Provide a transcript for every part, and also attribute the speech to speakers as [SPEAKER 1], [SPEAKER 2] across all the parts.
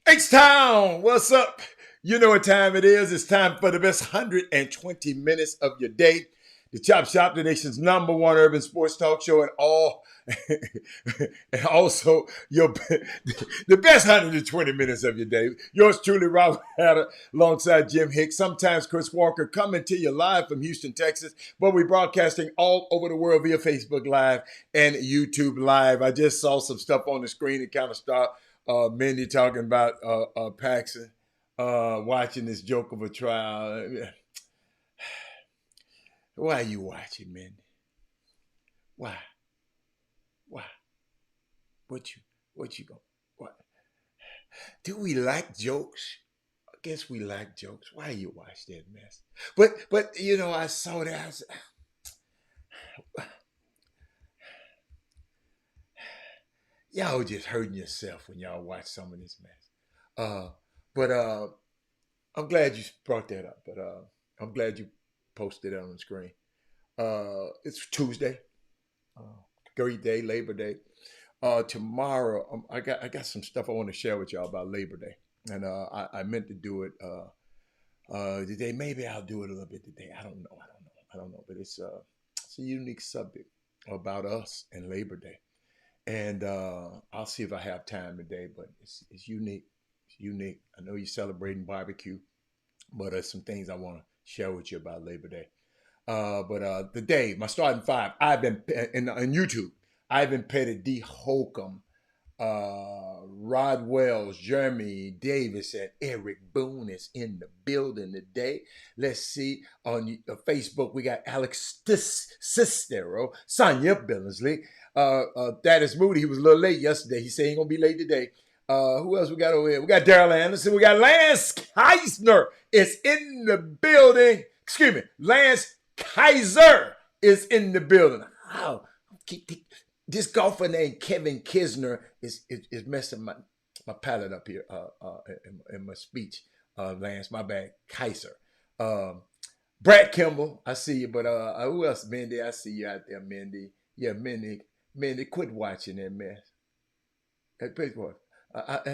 [SPEAKER 1] H-Town, what's up? You know what time it is. It's time for the best 120 minutes of your day. The Chop Shop, the nation's #1 urban sports talk show, and also the best 120 minutes of your day. Yours truly, Robert Hatter, alongside Jim Hicks, sometimes Chris Walker, coming to you live from Houston, Texas, but we're broadcasting all over the world via Facebook Live and YouTube Live. I just saw some stuff on the screen that kind of started. Mindy talking about Paxson watching this joke of a trial. Why are you watching, Mindy? Why? What you go? What? Do we like jokes? I guess we like jokes. Why you watch that mess? But you know, I saw that. Y'all just hurting yourself when y'all watch some of this mess. But I'm glad you brought that up. But I'm glad you posted it on the screen. It's Tuesday. Great day, Labor Day. Tomorrow, I got some stuff I want to share with y'all about Labor Day. And I meant to do it today. Maybe I'll do it a little bit today. I don't know. But it's a unique subject about us and Labor Day. And I'll see if I have time today, but it's unique. It's unique. I know you're celebrating barbecue, but there's some things I want to share with you about Labor Day. But the day, my starting five, I've been in YouTube. Ivan Pettit, D. Holcomb, Rod Wells, Jeremy Davis, and Eric Boone is in the building today. Let's see, on Facebook, we got Alex Cicero, Sonia Billingsley, that is Moody. He was a little late yesterday. He said he ain't going to be late today. Who else we got over here? We got Daryl Anderson. We got Lance Keisner is in the building. Excuse me. Lance Kaiser is in the building. Oh, this golfer named Kevin Kisner is messing my palate up here in my speech. Lance, my bad. Kaiser. Brad Kimball, I see you. But who else? Mindy, I see you out there, Mindy. Yeah, Mindy, quit watching that mess.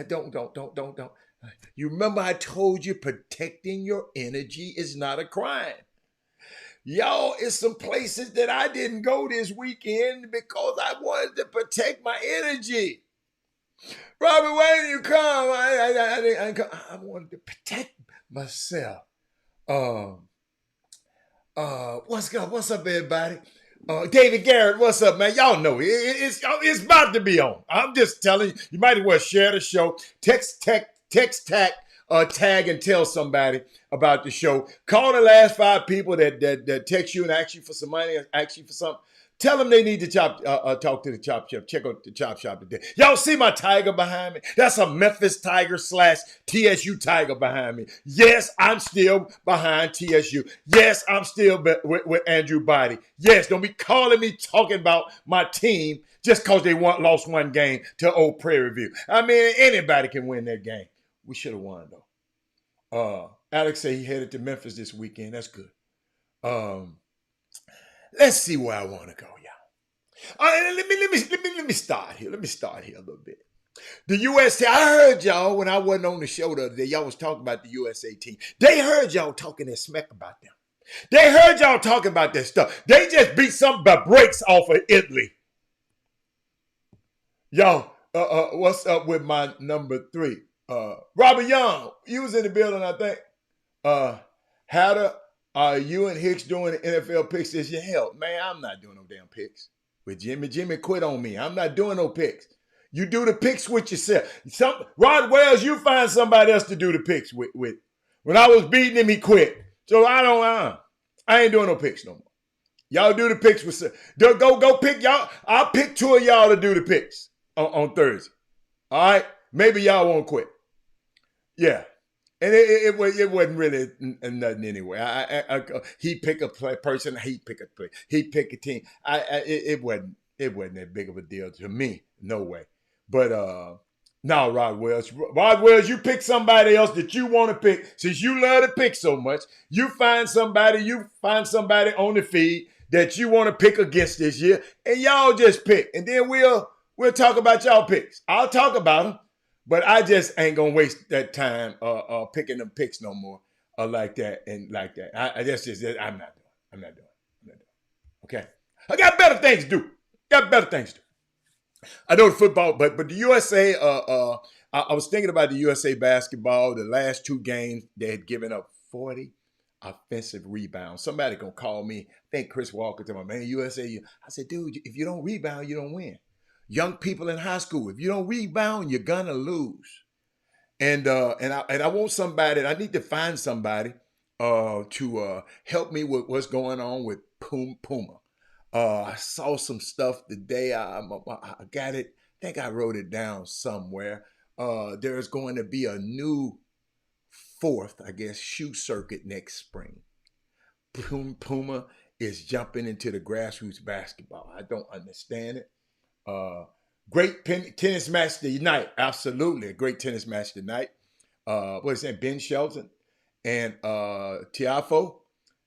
[SPEAKER 1] Don't. You remember I told you protecting your energy is not a crime. Y'all, it's some places that I didn't go this weekend because I wanted to protect my energy. Robert, why didn't you come? I wanted to protect myself. What's up, everybody? David Garrett, what's up, man? Y'all know it's about to be on. I'm just telling you, you might as well share the show. Text, tag, and tell somebody about the show. Call the last 5 people that text you and ask you for some money, ask you for something. Tell them they need to talk to the Chop Shop. Check out the Chop Shop today. Y'all see my tiger behind me? That's a Memphis Tiger / TSU Tiger behind me. Yes, I'm still behind TSU. Yes, I'm still with Andrew Body. Yes, don't be calling me talking about my team just because they lost one game to Old Prairie View. I mean, anybody can win that game. We should have won, though. Alex said he headed to Memphis this weekend. That's good. Let's see where I want to go, y'all. Let me start here. Let me start here a little bit. The USA, I heard y'all when I wasn't on the show the other day, y'all was talking about the USA team. They heard y'all talking that smack about them. They heard y'all talking about that stuff. They just beat some breaks off of Italy. Y'all, what's up with my number 3? Robert Young, you was in the building, I think. Hatter, you and Hicks doing the NFL picks this year? Hell, man, I'm not doing no damn picks with Jimmy. Jimmy quit on me. I'm not doing no picks. You do the picks with yourself. Rod Wells, you find somebody else to do the picks with. When I was beating him, he quit. So I ain't doing no picks no more. Y'all do the picks with go pick y'all. I'll pick 2 of y'all to do the picks on Thursday. All right, maybe y'all won't quit. Yeah, and it wasn't really nothing anyway. He pick a person. He pick a play. He pick a team. It wasn't that big of a deal to me. No way. But no, Rod Wells. Rod Wells, you pick somebody else that you want to pick. Since you love to pick so much, you find somebody on the feed that you want to pick against this year, and y'all just pick. And then we'll talk about y'all picks. I'll talk about them, but I just ain't gonna waste that time picking them picks no more like that and like that. I'm not doing. Okay, I got better things to do. I know the football, but the USA. I was thinking about the USA basketball. The last 2 games, they had given up 40 offensive rebounds. Somebody gonna call me. I think Chris Walker to my man USA. I said, dude, if you don't rebound, you don't win. Young people in high school, if you don't rebound, you're gonna lose. And I want somebody. I need to find somebody to help me with what's going on with Puma. I saw some stuff today. I got it. I think I wrote it down somewhere. There's going to be a new 4th, I guess, shoe circuit next spring. Puma is jumping into the grassroots basketball. I don't understand it. Great tennis match tonight. Absolutely. A great tennis match tonight. What is that? Ben Shelton and Tiafo.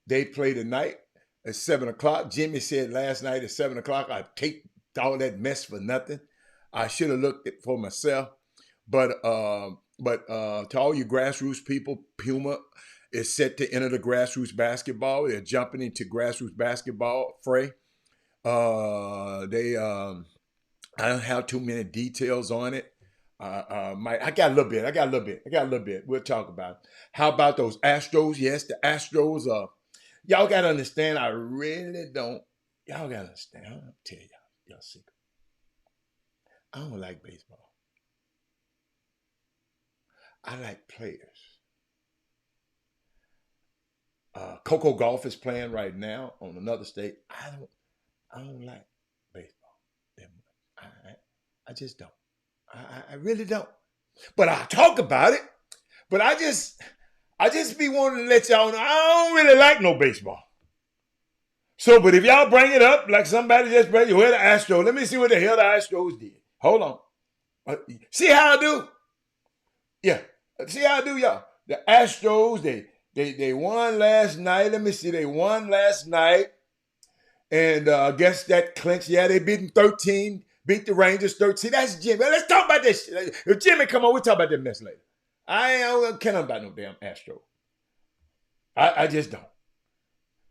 [SPEAKER 1] They play tonight at 7 o'clock. Jimmy said last night at 7 o'clock, I take all that mess for nothing. I should have looked it for myself. But to all you grassroots people, Puma is set to enter the grassroots basketball. They're jumping into grassroots basketball fray. I don't have too many details on it. I got a little bit. We'll talk about it. How about those Astros? Yes, the Astros. Y'all got to understand. I really don't. Y'all got to understand. I'm going to tell y'all secret. I don't like baseball. I like players. Coco Golf is playing right now on another state. I don't like baseball that much. I just don't. I really don't. But I talk about it. But I just be wanting to let y'all know I don't really like no baseball. So, but if y'all bring it up like somebody just bring you, where the Astros? Let me see what the hell the Astros did. Hold on. See how I do? Yeah. See how I do, y'all? The Astros, they won last night. Let me see. They won last night. And I guess that clinched. Yeah, they beat them 13. Beat the Rangers 13. That's Jimmy. Let's talk about this shit. If Jimmy come on, we'll talk about that mess later. I don't care about no damn Astro. I just don't.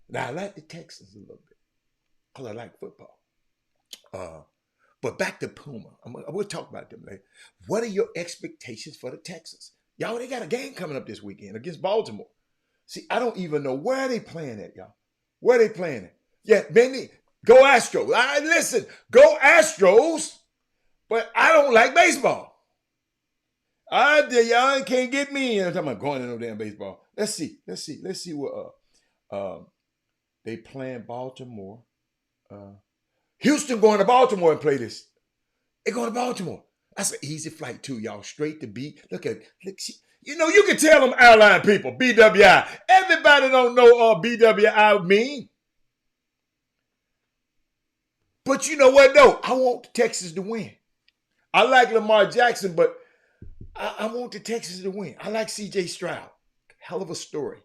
[SPEAKER 1] Now, I like the Texans a little bit because I like football. But back to Puma. We'll talk about them later. What are your expectations for the Texans? Y'all, they got a game coming up this weekend against Baltimore. See, I don't even know where they playing at, y'all. Where they playing at? Yeah, Benny, go Astros. Listen, go Astros, but I don't like baseball. Y'all can't get me in. I'm talking about going to no damn baseball. Let's see what they playing Baltimore. Houston going to Baltimore and play this. They going to Baltimore. That's an easy flight too, y'all. Straight to B. Look, you can tell them airline people, BWI. Everybody don't know BWI mean. But you know what, though? I want the Texans to win. I like Lamar Jackson, but I want the Texans to win. I like C.J. Stroud. Hell of a story.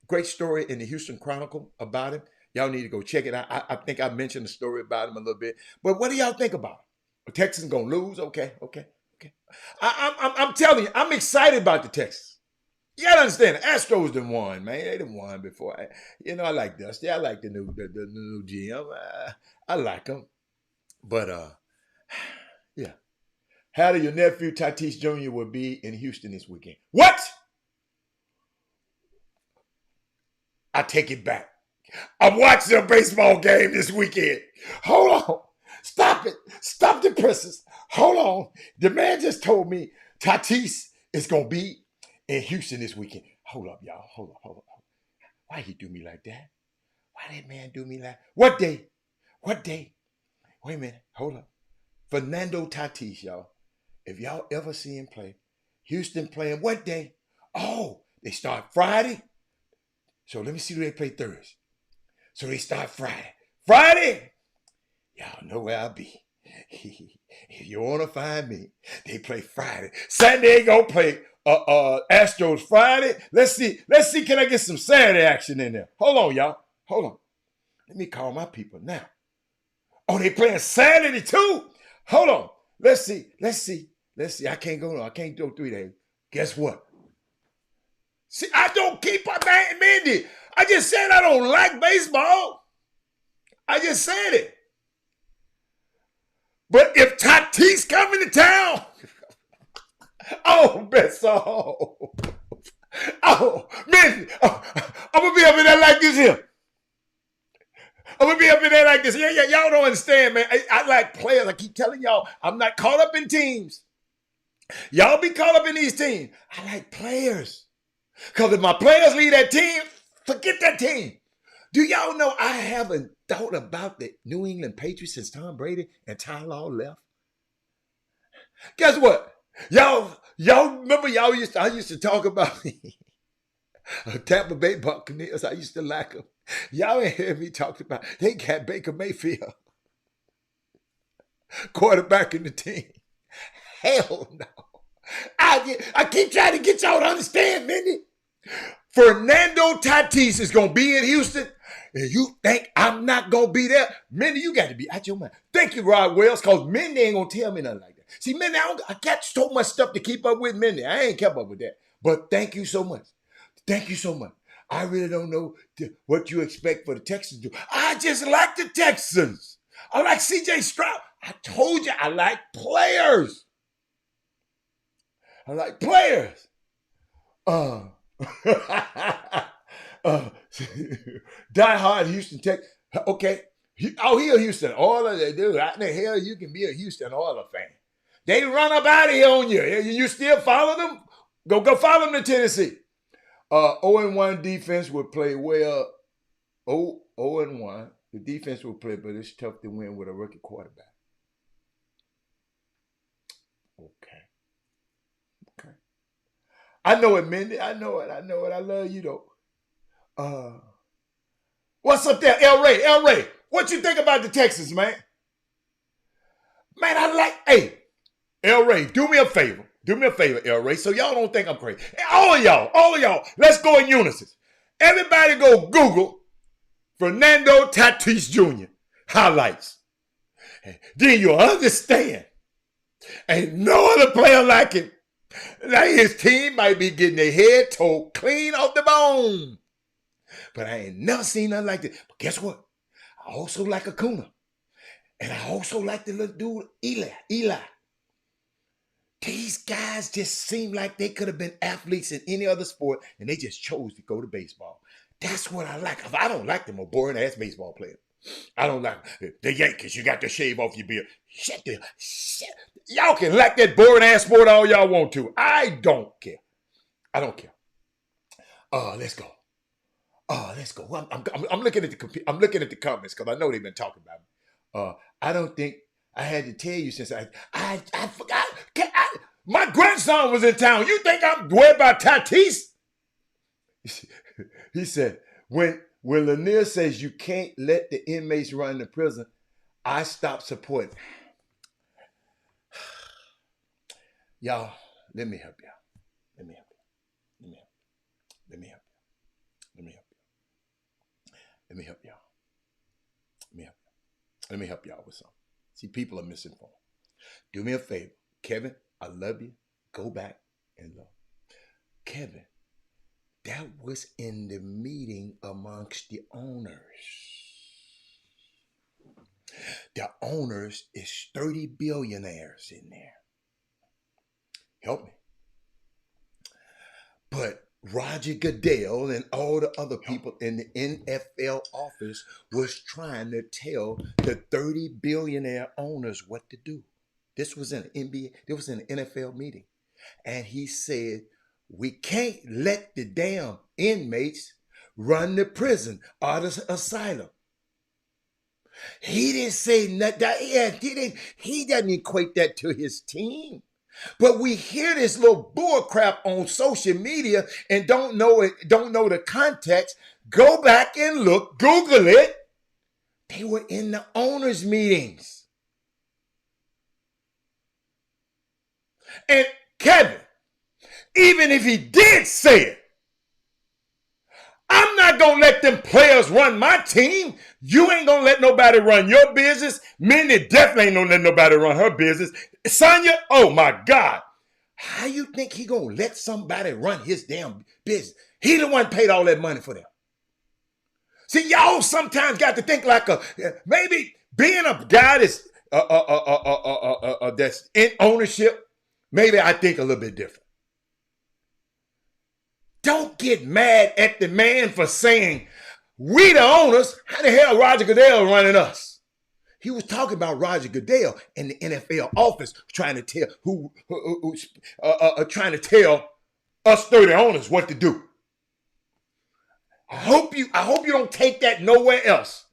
[SPEAKER 1] Great story in the Houston Chronicle about him. Y'all need to go check it out. I think I mentioned the story about him a little bit. But what do y'all think about him? The Texans going to lose? Okay. I'm telling you, I'm excited about the Texans. You gotta understand, the Astros done won, man. They done won before. I like Dusty. I like the new GM. I like him. But yeah. How do your nephew Tatis Jr. will be in Houston this weekend? What? I take it back. I'm watching a baseball game this weekend. Hold on. Stop it. Stop the presses. Hold on. The man just told me Tatis is going to be in Houston this weekend. Hold up, y'all. Hold up. Why he do me like that? Why that man do me like that? What day? What day? Wait a minute. Hold up. Fernando Tatis, y'all. If y'all ever see him play, Houston playing what day? Oh, they start Friday. So let me see who they play Thursday. So they start Friday. Friday, y'all know where I'll be. If you want to find me, they play Friday. Saturday ain't gonna play Astros Friday. Let's see. Can I get some Saturday action in there? Hold on, y'all. Hold on. Let me call my people now. Oh, they playing Saturday too? Hold on. Let's see. I can't go no. I can't do 3 days. Guess what? See, I don't keep up, Mindy. I just said I don't like baseball. I just said it. But if Tatis coming to town, oh, Bessel. Oh, man, I'm going to be up in there like this here. Yeah, y'all don't understand, man. I like players. I keep telling y'all, I'm not caught up in teams. Y'all be caught up in these teams. I like players. Because if my players leave that team, forget that team. Do y'all know I haven't thought about the New England Patriots since Tom Brady and Ty Law left? Guess what? Y'all remember I used to talk about Tampa Bay Buccaneers. I used to like them. Y'all ain't hear me talk about they got Baker Mayfield quarterback in the team. Hell no. I keep trying to get y'all to understand, Mindy. Fernando Tatis is going to be in Houston, and you think I'm not going to be there? Mindy, you got to be out your mind. Thank you, Rod Wells, because Mindy ain't going to tell me nothing like that. See, Mindy, I got so much stuff to keep up with, Mindy. I ain't kept up with that. But thank you so much. Thank you so much. I really don't know what you expect for the Texans to do. I just like the Texans. I like C.J. Stroud. I told you I like players. Die Hard Houston Tech. Okay. He a Houston Oilers. Dude, how the hell you can be a Houston Oilers fan? They run up out of here on you. You still follow them? Go follow them to Tennessee. 0-1 defense would play well. 0-1. The defense will play, but it's tough to win with a rookie quarterback. Okay. I know it, Mindy. I know it. I love you, though. What's up there, El Ray? What you think about the Texans, man? Man, hey, El Ray, do me a favor, El Ray, so y'all don't think I'm crazy. All of y'all, let's go in unison. Everybody go Google Fernando Tatis Jr. highlights. Then you'll understand. Ain't no other player like him. Now his team might be getting their head towed clean off the bone. But I ain't never seen nothing like this. But guess what? I also like Acuna. And I also like the little dude, Eli. These guys just seem like they could have been athletes in any other sport, and they just chose to go to baseball. That's what I like. I don't like them a boring-ass baseball player. I don't like the Yankees. You got to shave off your beard. Shit. Y'all can like that boring-ass sport all y'all want to. I don't care. Let's go. I'm looking at the comments because I know they've been talking about me. I don't think I had to tell you since I forgot. My grandson was in town. You think I'm worried about Tatis? He said, when Lanier says you can't let the inmates run the prison, I stop supporting. Y'all, let me help y'all. Let me help y'all with something. See, people are misinformed. Do me a favor. Kevin, I love you. Go back and look. Kevin, That was in the meeting amongst the owners. The owners is 30 billionaires in there. Help me. But Roger Goodell and all the other people in the NFL office was trying to tell the 30 billionaire owners what to do. This was in an NBA, this was in an NFL meeting. And he said, we can't let the damn inmates run the prison or the asylum. He didn't say nothing. He doesn't equate that to his team. But we hear this little bull crap on social media and don't know the context. Go back and look, Google it. They were in the owners' meetings. And Kevin, even if he did say it, I'm not going to let them players run my team. You ain't going to let nobody run your business. Minnie definitely ain't going to let nobody run her business. Sonya, oh my God. How you think he going to let somebody run his damn business? He the one paid all that money for them. See, y'all sometimes got to think like maybe being a guy that's in ownership, maybe I think a little bit different. Don't get mad at the man for saying, we the owners, how the hell Roger Goodell running us? He was talking about Roger Goodell in the NFL office trying to tell trying to tell us 30 owners what to do. I hope you don't take that nowhere else.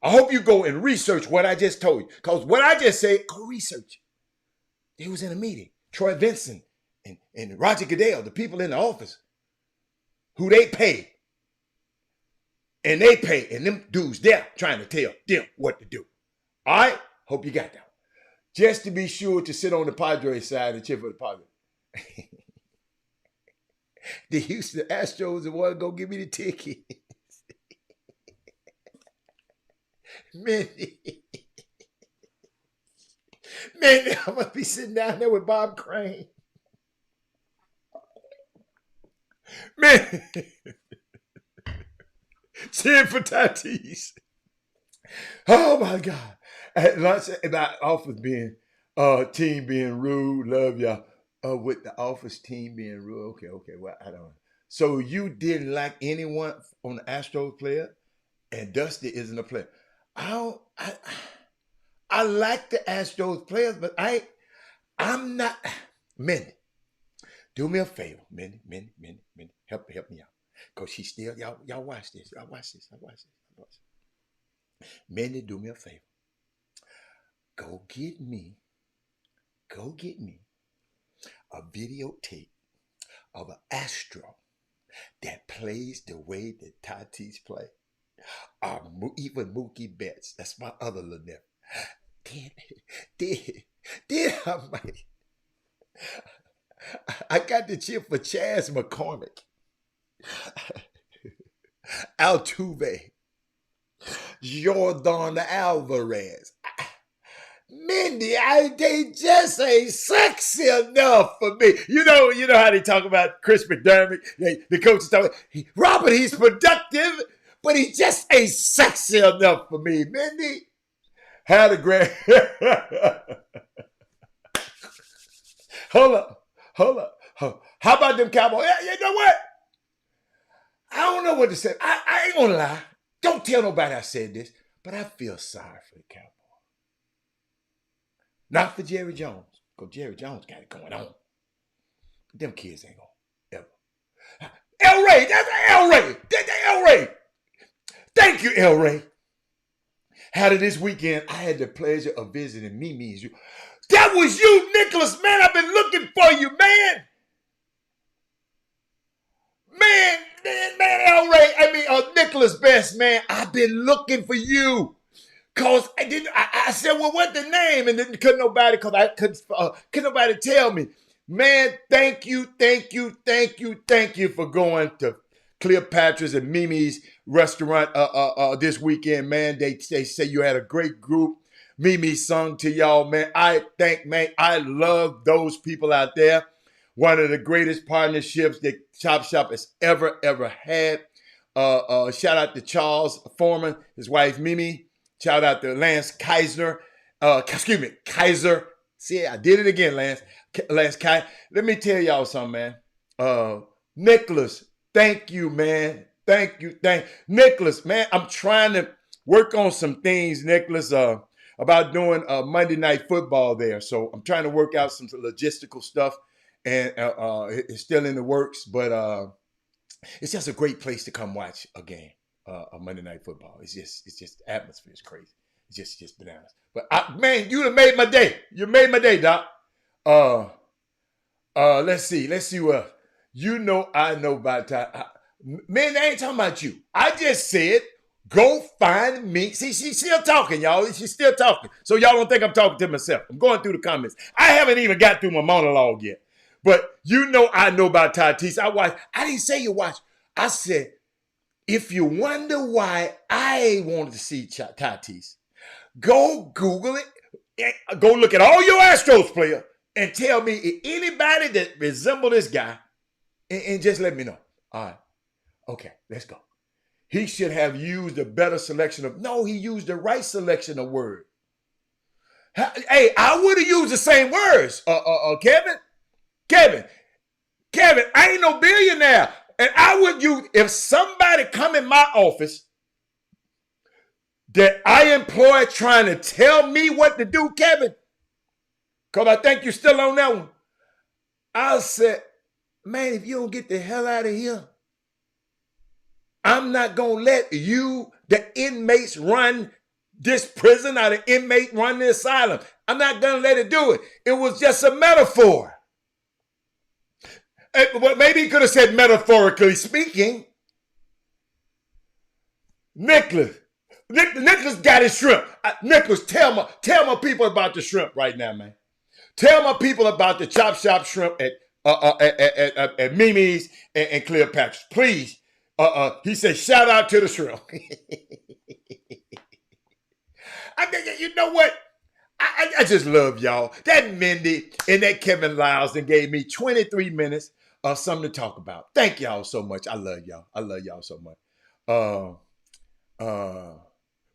[SPEAKER 1] I hope you go and research what I just told you. Because what I just said, go research. They was in a meeting. Troy Vincent and Roger Goodell, the people in the office, who they pay. And they pay. And them dudes there trying to tell them what to do. All right? Hope you got that. Just to be sure to sit on the Padres side and cheer for the Padres. The Houston Astros the one go give me the ticket. Minnie, I must be sitting down there with Bob Crane. Man, cheering for Tatis. Oh my God. At lunch, about office being team being rude, love y'all. With the office team being rude. Okay. Well, I don't know. So you didn't like anyone on the Astros player, and Dusty isn't a player. I like the Astros players, but I'm not. Minnie, do me a favor, Minnie. Help me out. Because she's still, y'all watch this. I watch this. Minnie, do me a favor. Go get me a videotape of an Astro that plays the way that Tatis play. Or even Mookie Betts. That's my other little nephew. Then I got the chip for Chaz McCormick. Altuve. Jordan Alvarez. Mindy, they just ain't sexy enough for me. You know how they talk about Chris McDermott. The coach is talking. Robert, he's productive, but he just ain't sexy enough for me. Mindy, had a great. Hold up. How about them Cowboys? Yeah, you know what? I don't know what to say. I ain't gonna lie. Don't tell nobody I said this, but I feel sorry for the Cowboys. Not for Jerry Jones, because Jerry Jones got it going on. But them kids ain't gonna ever. El Ray, that's El Ray. El Ray. Thank you, El Ray. Had it this weekend, I had the pleasure of visiting Mimi's. That was you, Nicholas, man. I've been looking for you, man. Man, El Ray, Nicholas Best, man. I've been looking for you. Cause I said, well, what the name? And then couldn't nobody tell me. Man, thank you for going to Cleopatra's and Mimi's restaurant this weekend, man. They say you had a great group. Mimi sung to y'all, man. I love those people out there. one of the greatest partnerships that Chop Shop has ever had. Shout out to Charles Foreman, his wife Mimi. Shout out to Lance Kaiser. Kaiser. See, I did it again, Lance. Lance Kaiser. Let me tell y'all something, man. Nicholas, thank you, man. Thank you. Nicholas, man, I'm trying to work on some things, Nicholas, about doing Monday Night Football there. So I'm trying to work out some logistical stuff, and it's still in the works, but it's just a great place to come watch a game, a Monday Night Football. It's just the atmosphere is crazy. It's just bananas. But man, you have made my day. You made my day, Doc. Let's see what you know. I know about time. Man, I ain't talking about you. I just said go find me. See, she's still talking, y'all. She's still talking. So y'all don't think I'm talking to myself. I'm going through the comments. I haven't even got through my monologue yet. But you know I know about Tatis. I didn't say you watch. I said, if you wonder why I wanted to see Tatis, go Google it. Go look at all your Astros players and tell me if anybody that resemble this guy, and just let me know. All right. Okay, let's go. He should have used a better selection of, no, he used the right selection of words. Hey, I would have used the same words, Kevin, I ain't no billionaire. And I would use, if somebody come in my office that I employ trying to tell me what to do, Kevin, because I think you're still on that one, I'll say, man, if you don't get the hell out of here, I'm not going to let you, the inmates, run this prison or the inmate run the asylum. I'm not going to let it do it. It was just a metaphor. Well, maybe he could have said metaphorically speaking. Nicholas got his shrimp. Nicholas, tell my people about the shrimp right now, man. Tell my people about the Chop Shop shrimp at Mimi's and Cleopatra's. Please. He said, shout out to the shrimp. I think, you know what? I just love y'all. That Mindy and that Kevin Lyles and gave me 23 minutes of something to talk about. Thank y'all so much. I love y'all. I love y'all so much.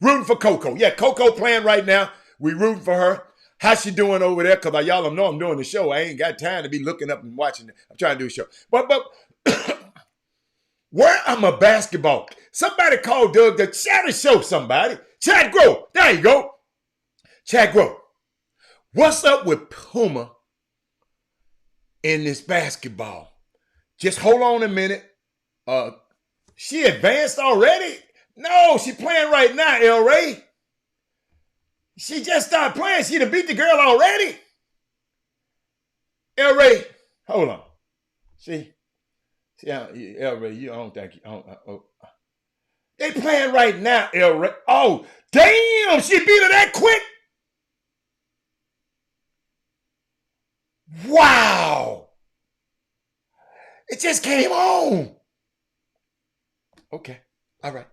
[SPEAKER 1] Rooting for Coco. Yeah, Coco playing right now. We rooting for her. How's she doing over there? Because y'all know I'm doing the show. I ain't got time to be looking up and watching it. I'm trying to do a show. But where am a basketball? Somebody called Doug to chat and show somebody. Chad Grove. There you go. Chad Grove. What's up with Puma in this basketball? Just hold on a minute. She advanced already? No, she playing right now, El Ray. She just started playing. She done beat the girl already. El Ray, hold on. See, El Ray, I don't think you. They playing right now, El Ray. Oh, damn, she beat her that quick. Wow. It just came on. Okay, all right.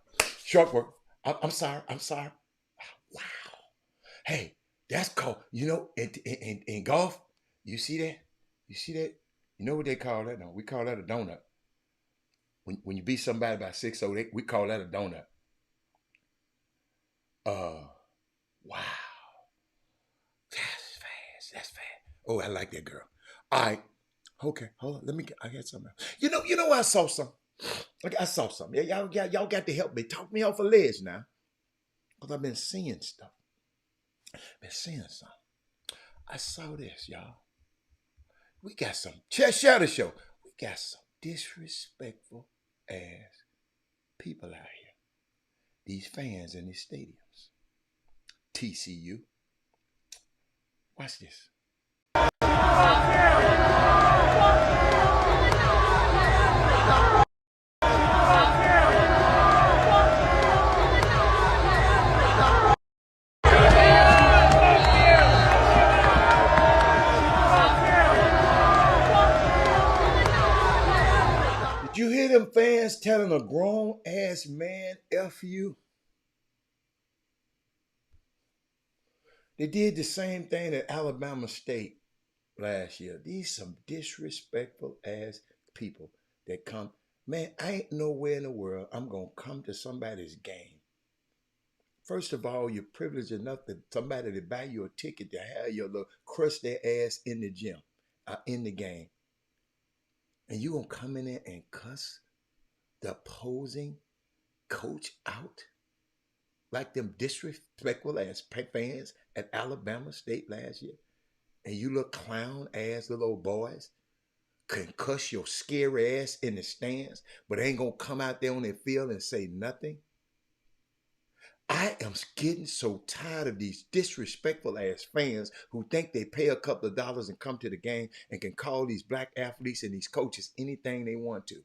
[SPEAKER 1] Short work. I'm sorry. Wow. Hey, that's cool. You know, in golf, you see that? You know what they call that? No, we call that a donut. When you beat somebody by 6-0, we call that a donut. Wow. That's fast. Oh, I like that girl. All right. Okay, hold on. I got something. You know, I saw something. I saw something. Y'all got to help me. Talk me off a ledge now. Because I've been seeing stuff. I saw this, y'all. We got some, share the show. We got some disrespectful ass people out here. These fans in these stadiums. TCU. Watch this. Did you hear them fans telling a grown-ass man, F you? They did the same thing at Alabama State last year. These some disrespectful ass people that come. Man, I ain't nowhere in the world I'm gonna come to somebody's game. First of all, you're privileged enough that somebody to buy you a ticket to have your little crush their ass in the gym, in the game, and you gonna come in there and cuss the opposing coach out like them disrespectful ass fans at Alabama State last year, and you little clown ass little old boys can cuss your scary ass in the stands, but ain't gonna come out there on their field and say nothing. I am getting so tired of these disrespectful ass fans who think they pay a couple of dollars and come to the game and can call these black athletes and these coaches anything they want to.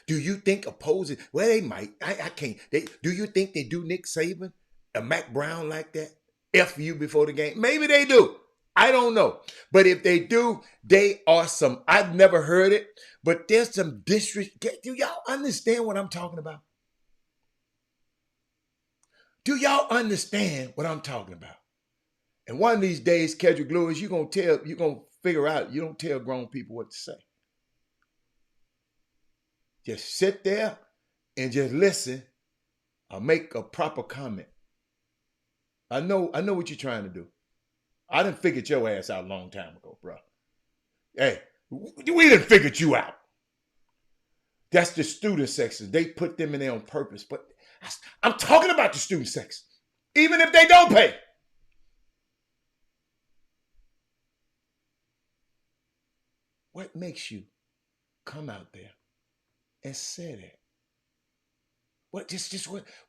[SPEAKER 1] Do you think opposing? Well, they might. I can't. Do you think they do Nick Saban, a Mac Brown like that? F you before the game? Maybe they do. I don't know. But if they do, they are some. I've never heard it, but there's some disrespect. Do y'all understand what I'm talking about? Do y'all understand what I'm talking about? And one of these days, Kedrick Lewis, you're gonna figure out you don't tell grown people what to say. Just sit there and just listen or make a proper comment. I know what you're trying to do. I done figured your ass out a long time ago, bro. Hey, we done figured you out. That's the student section. They put them in there on purpose. But I'm talking about the student section. Even if they don't pay. What makes you come out there and say that?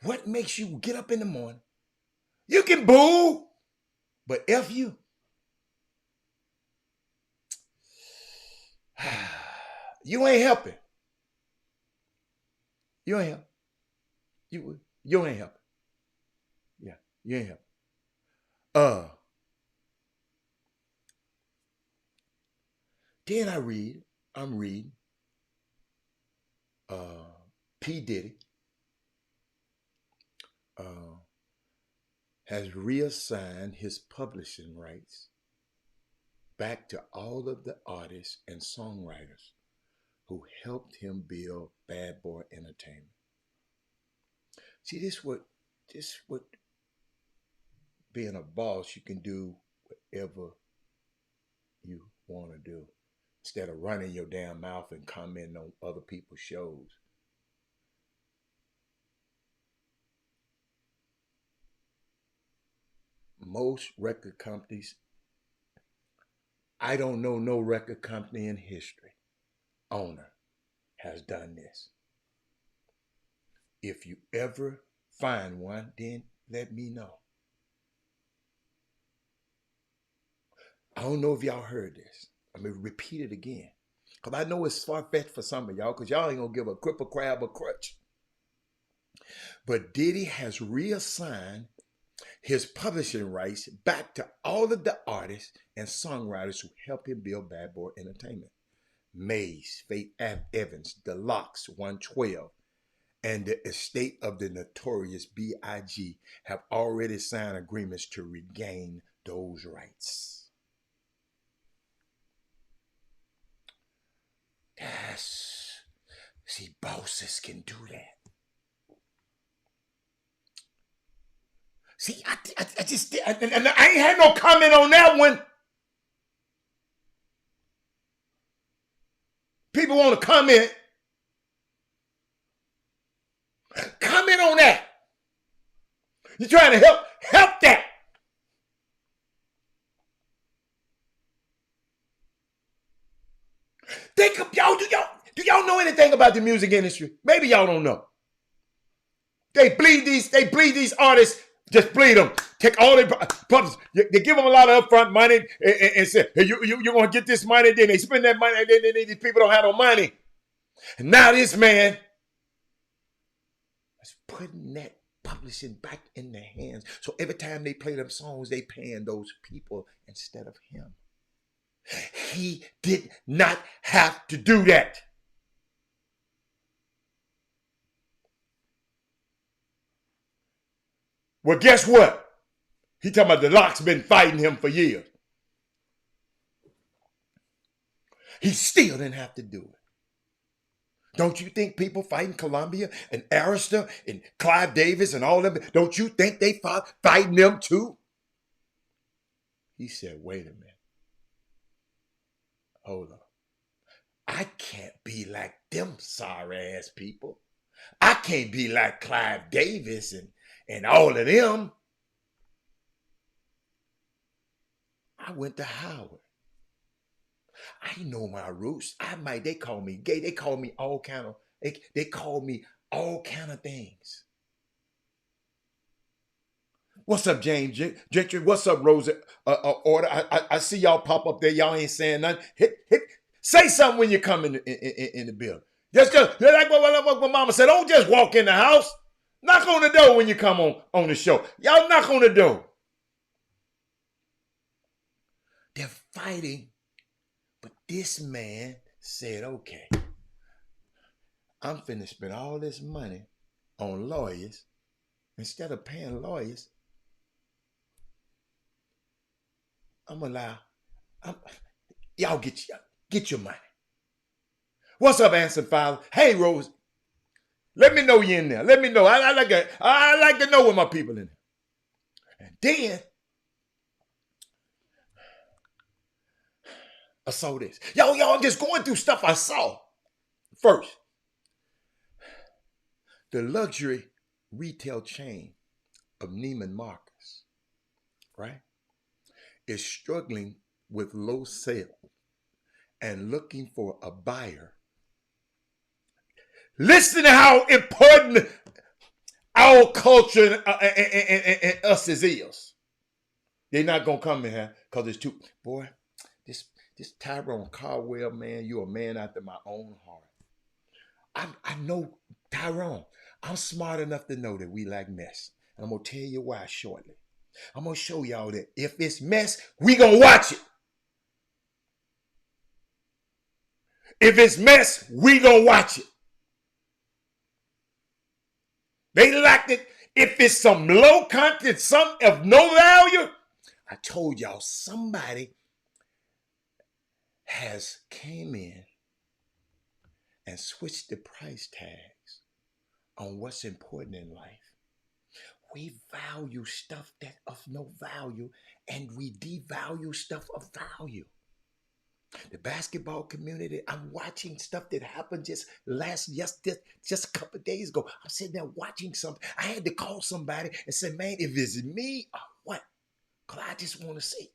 [SPEAKER 1] What makes you get up in the morning? You can boo, but F you. You ain't helping. You ain't helping. You ain't helping. Yeah, you ain't helping. Then I'm reading P. Diddy has reassigned his publishing rights back to all of the artists and songwriters who helped him build Bad Boy Entertainment. See, this what being a boss, you can do whatever you want to do instead of running your damn mouth and commenting on other people's shows. Most record companies, I don't know no record company in history, owner, has done this. If you ever find one, then let me know. I don't know if y'all heard this. I'm going to repeat it again. Because I know it's far-fetched for some of y'all, because y'all ain't going to give a cripple crab a crutch. But Diddy has reassigned his publishing rights back to all of the artists and songwriters who helped him build Bad Boy Entertainment. Maze, Faith Evans, Deluxe, 112, and the estate of the notorious B.I.G. have already signed agreements to regain those rights. See, bosses can do that. See, I just I ain't had no comment on that one. People want to comment. Comment on that. You're trying to help that. Think of y'all. Do y'all know anything about the music industry? Maybe y'all don't know. They bleed these artists. Just bleed them. Take all their publics. They give them a lot of upfront money and say, hey, you're going to get this money. Then they spend that money. And then these people don't have no money. And now this man is putting that publishing back in their hands. So every time they play them songs, they paying those people instead of him. He did not have to do that. Well, guess what? He talking about the Locks been fighting him for years. He still didn't have to do it. Don't you think people fighting Columbia and Arista and Clive Davis and all them, don't you think they fighting them too? He said, wait a minute. Hold on. I can't be like them sorry ass people. I can't be like Clive Davis and all of them. I went to Howard. I know my roots. They call me gay. They call me all kind of, they call me all kind of things. What's up, James Gentry? What's up, Rosa Order? I see y'all pop up there. Y'all ain't saying nothing. Say something when you come in the building. Just like what Mama said. Don't just walk in the house. Knock on the door when you come on the show. Y'all knock on the door. They're fighting, but this man said, okay, I'm finna spend all this money on lawyers. Instead of paying lawyers, y'all get your money. What's up, Anson Fowler? Hey, Rose. Let me know you in there. Let me know. I like to know what my people in there. And then I saw this. Y'all, I'm just going through stuff I saw. First, the luxury retail chain of Neiman Marcus, right, is struggling with low sales and looking for a buyer. Listen to how important our culture and us is. They're not going to come in here because it's too, boy, this Tyrone Caldwell, man, you're a man after my own heart. I know Tyrone. I'm smart enough to know that we like mess. And I'm going to tell you why shortly. I'm going to show y'all that if it's mess, we going to watch it. If it's mess, we going to watch it. They like it. If it's some low content, some of no value, I told y'all somebody has came in and switched the price tags on what's important in life. We value stuff that of no value, and we devalue stuff of value. The basketball community, I'm watching stuff that happened just a couple of days ago. I'm sitting there watching something. I had to call somebody and say, man, if it's me or what? Because I just want to see.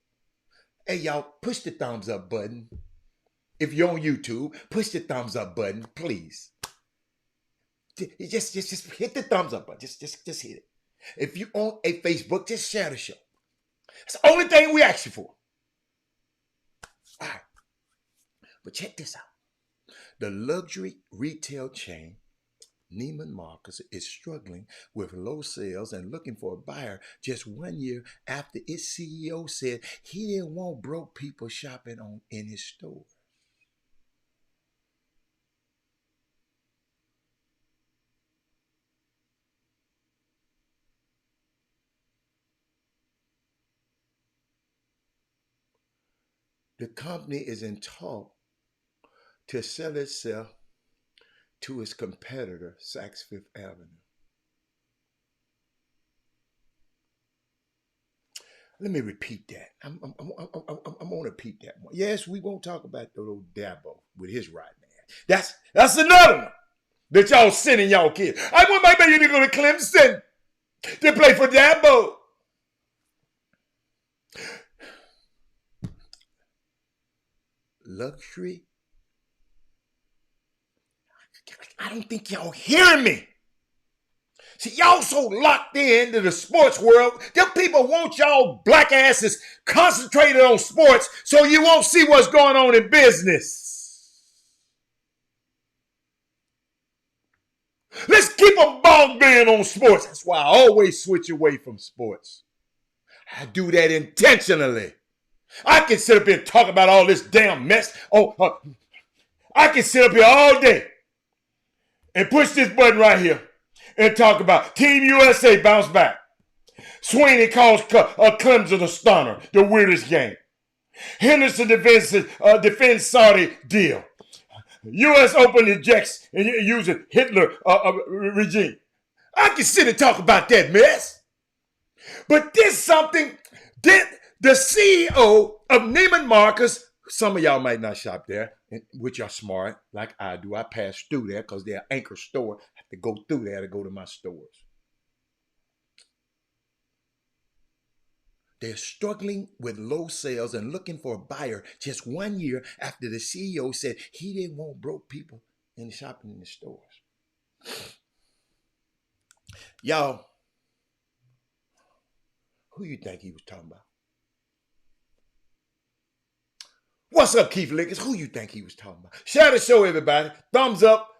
[SPEAKER 1] Hey, y'all, push the thumbs up button. If you're on YouTube, push the thumbs up button, please. Just hit the thumbs up button. Just hit it. If you on a Facebook, just share the show. It's the only thing we ask you for. All right. But check this out. The luxury retail chain, Neiman Marcus, is struggling with low sales and looking for a buyer just 1 year after its CEO said he didn't want broke people shopping in his store. The company is in talk to sell itself to its competitor, Saks Fifth Avenue. Let me repeat that. I'm going to repeat that one. Yes, we won't talk about the little Dabo with his right man. That's another one that y'all sending y'all kids. I want my baby to go to Clemson to play for Dabo. Luxury. I don't think y'all hearing me. See, y'all so locked into the sports world, them people want y'all black asses concentrated on sports so you won't see what's going on in business. Let's keep them bogged down on sports. That's why I always switch away from sports. I do that intentionally. I can sit up here and talk about all this damn mess. I can sit up here all day and push this button right here and talk about Team USA bounce back. Sweeney calls Clemson a stunner, the weirdest game. Henderson defends Saudi deal. U.S. Open ejects and uses Hitler regime. I can sit and talk about that mess. But this something that the CEO of Neiman Marcus, some of y'all might not shop there, which are smart, like I do. I pass through there because they're an anchor store. I have to go through there to go to my stores. They're struggling with low sales and looking for a buyer just 1 year after the CEO said he didn't want broke people in shopping in the stores. Y'all, who you think he was talking about? What's up, Keith Lickers? Who you think he was talking about? Share the show, everybody. Thumbs up.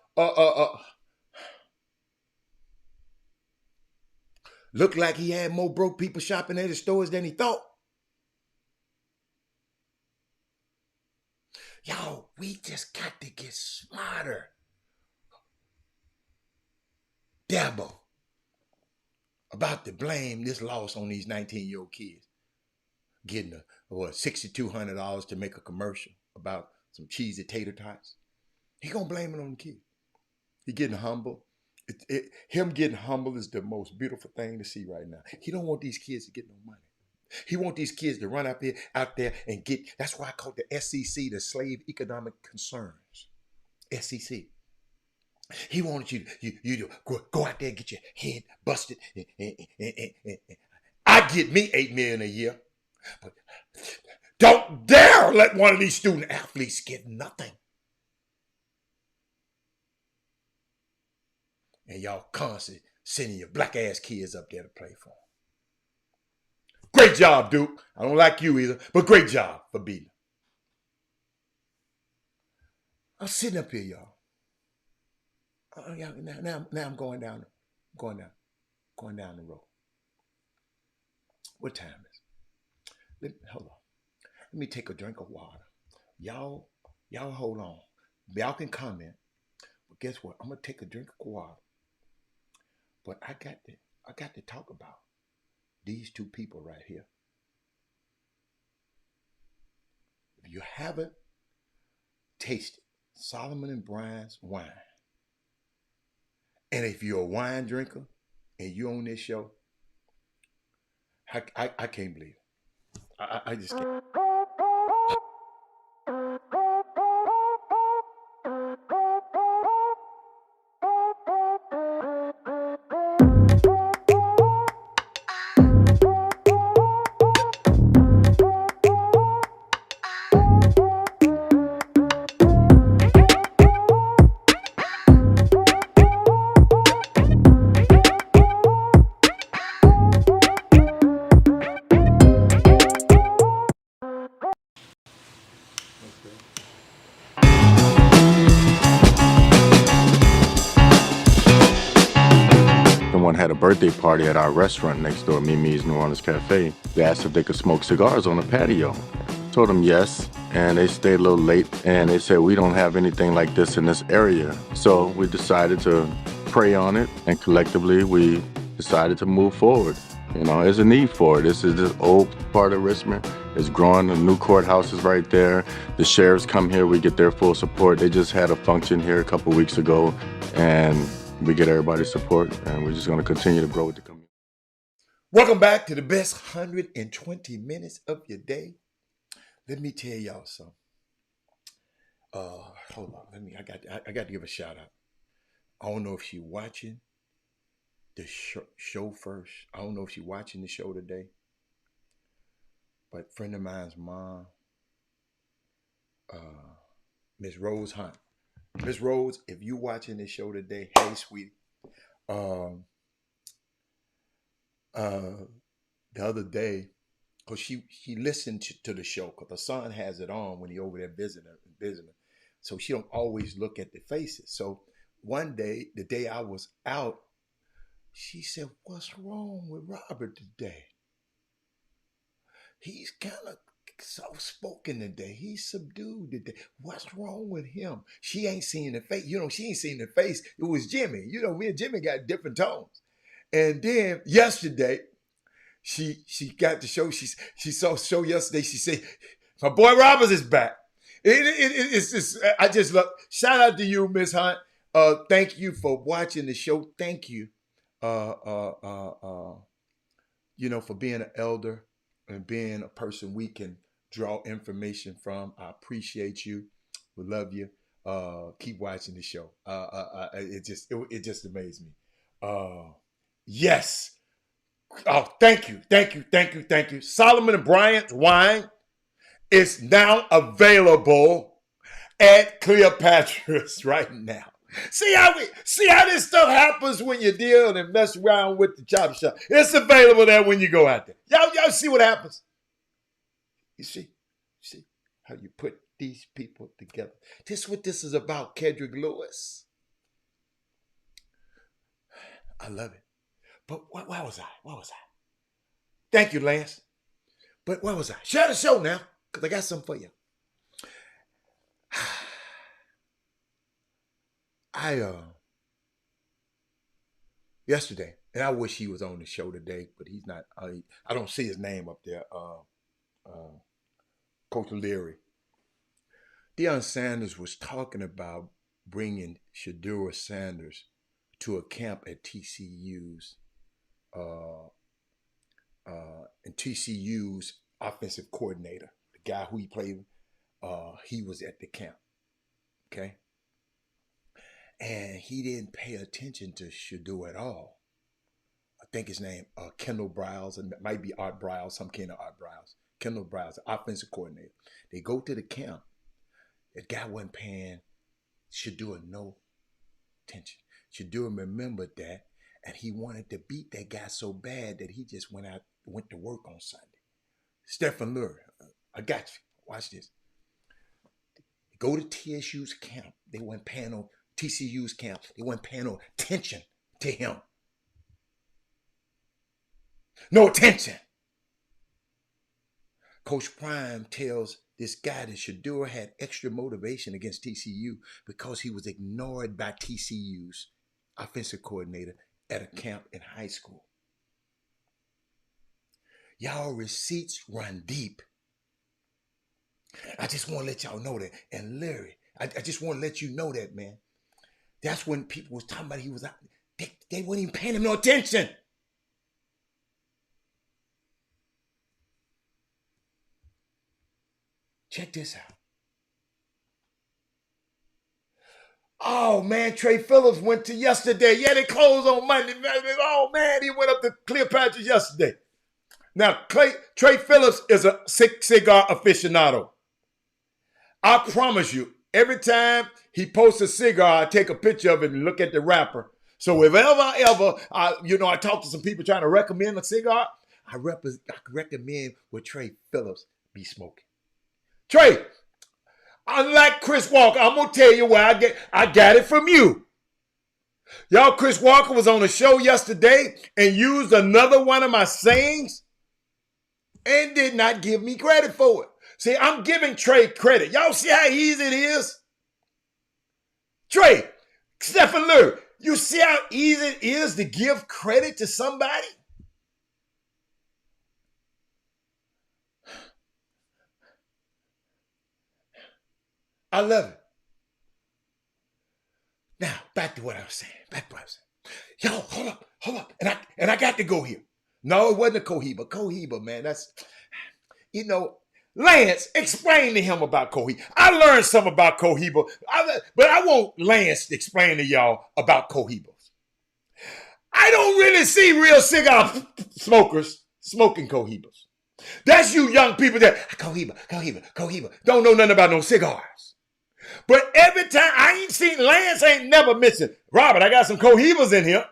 [SPEAKER 1] Looked like he had more broke people shopping at his stores than he thought. Y'all, we just got to get smarter. Dabo about to blame this loss on these 19-year-old kids getting $6,200 to make a commercial about some cheesy tater tots. He gonna blame it on the kids. He getting humble. Him getting humble is the most beautiful thing to see right now. He don't want these kids to get no money. He want these kids to run out there and get. That's why I call the SEC the Slave Economic Concerns. SEC. He wanted you to go out there and get your head busted. I get me $8 million a year, but don't dare let one of these student athletes get nothing. And y'all constantly sending your black ass kids up there to play for them. Great job, Duke. I don't like you either, but great job for beating. I'm sitting up here, y'all. Now I'm going down the road. What time is it? Hold on. Let me take a drink of water. Y'all hold on. Y'all can comment. But guess what? I'm gonna take a drink of water. But I got to talk about these two people right here. If you haven't tasted Solomon and Brian's wine, and if you're a wine drinker and you're on this show, I can't believe it. I just can't.
[SPEAKER 2] Someone had a birthday party at our restaurant next door, Mimi's New Orleans Cafe. They asked if they could smoke cigars on the patio. Told them yes, and they stayed a little late, and they said we don't have anything like this in this area. So we decided to pray on it, and collectively we decided to move forward. You know, there's a need for it. This is this old part of Richmond. It's growing. The new courthouse is right there. The sheriffs come here. We get their full support. They just had a function here a couple weeks ago, and we get everybody's support, and we're just going to continue to grow with the community.
[SPEAKER 1] Welcome back to the best 120 minutes of your day. Let me tell y'all something. Hold on. I got to give a shout out. I don't know if she's watching the show first. I don't know if she's watching the show today. But a friend of mine's mom, Miss Rose Hunt. Miss Rose, if you watching this show today, hey sweetie. The other day, because she listened to the show, because her son has it on when he over there visiting. So she don't always look at the faces. So one day, the day I was out, she said, "What's wrong with Robert today? He's kind of soft-spoken today. He's subdued today. What's wrong with him?" She ain't seen the face. She ain't seen the face. It was Jimmy. Me and Jimmy got different tones. And then yesterday, she got the show. She saw the show yesterday. She said, "My boy Roberts is back." It's just, I just love. Shout out to you, Miss Hunt. Thank you for watching the show. Thank you, uh, uh, uh, uh, for being an elder and being a person we can draw information from. I appreciate you. We love you. Keep watching the show. It just amazed me. Yes. Oh, thank you, thank you, thank you, thank you. Solomon and Bryant's wine is now available at Cleopatra's right now. See how this stuff happens when you deal and mess around with the chop shop. It's available there when you go out there. Y'all see what happens? You see how you put these people together. This is what this is about, Kedrick Lewis. I love it. But where was I? Thank you, Lance. But where was I? Share the show now, because I got something for you. Yesterday, and I wish he was on the show today, but he's not. I don't see his name up there. Coach Leary. Deion Sanders was talking about bringing Shedeur Sanders to a camp at TCU's and TCU's offensive coordinator, the guy who he played with, he was at the camp. Okay. And he didn't pay attention to Shedeur at all. I think his name, Kendall Briles, and it might be Art Briles, some kind of Art Briles. Kendall Briles, the offensive coordinator. They go to the camp. That guy wasn't paying Shedeur no attention. Shedeur remembered that, and he wanted to beat that guy so bad that he just went to work on Sunday. Stephen Lurie, I got you. Watch this. Go to TSU's camp. They weren't paying no TCU's camp. They weren't paying no attention to him. No attention. Coach Prime tells this guy that Shedeur had extra motivation against TCU because he was ignored by TCU's offensive coordinator at a camp in high school. Y'all receipts run deep. I just want to let y'all know that. And Larry, I just want to let you know that, man. That's when people was talking about he was out. They weren't even paying him no attention. Check this out. Oh, man, Trey Phillips went to yesterday. Yeah, they closed on Monday. Oh, man, he went up to Cleopatra yesterday. Now, Trey Phillips is a cigar aficionado. I promise you, every time he posts a cigar, I take a picture of it and look at the wrapper. So if ever, I talk to some people trying to recommend a cigar, I recommend what Trey Phillips be smoking. Trey, unlike Chris Walker, I'm going to tell you where I got it from you. Y'all, Chris Walker was on a show yesterday and used another one of my sayings and did not give me credit for it. See, I'm giving Trey credit. Y'all see how easy it is? Trey, Stephen Lurie, you see how easy it is to give credit to somebody? I love it. Now, back to what I was saying. Yo, hold up. And I got to go here. No, it wasn't a Cohiba. Cohiba, man, that's, Lance, explain to him about Cohiba. I learned something about Cohiba, but I want Lance to explain to y'all about Cohibas. I don't really see real cigar smokers smoking Cohibas. That's you young people that, Cohiba, don't know nothing about no cigars. But every time, Lance ain't never mentioned, Robert, I got some Cohibas in here.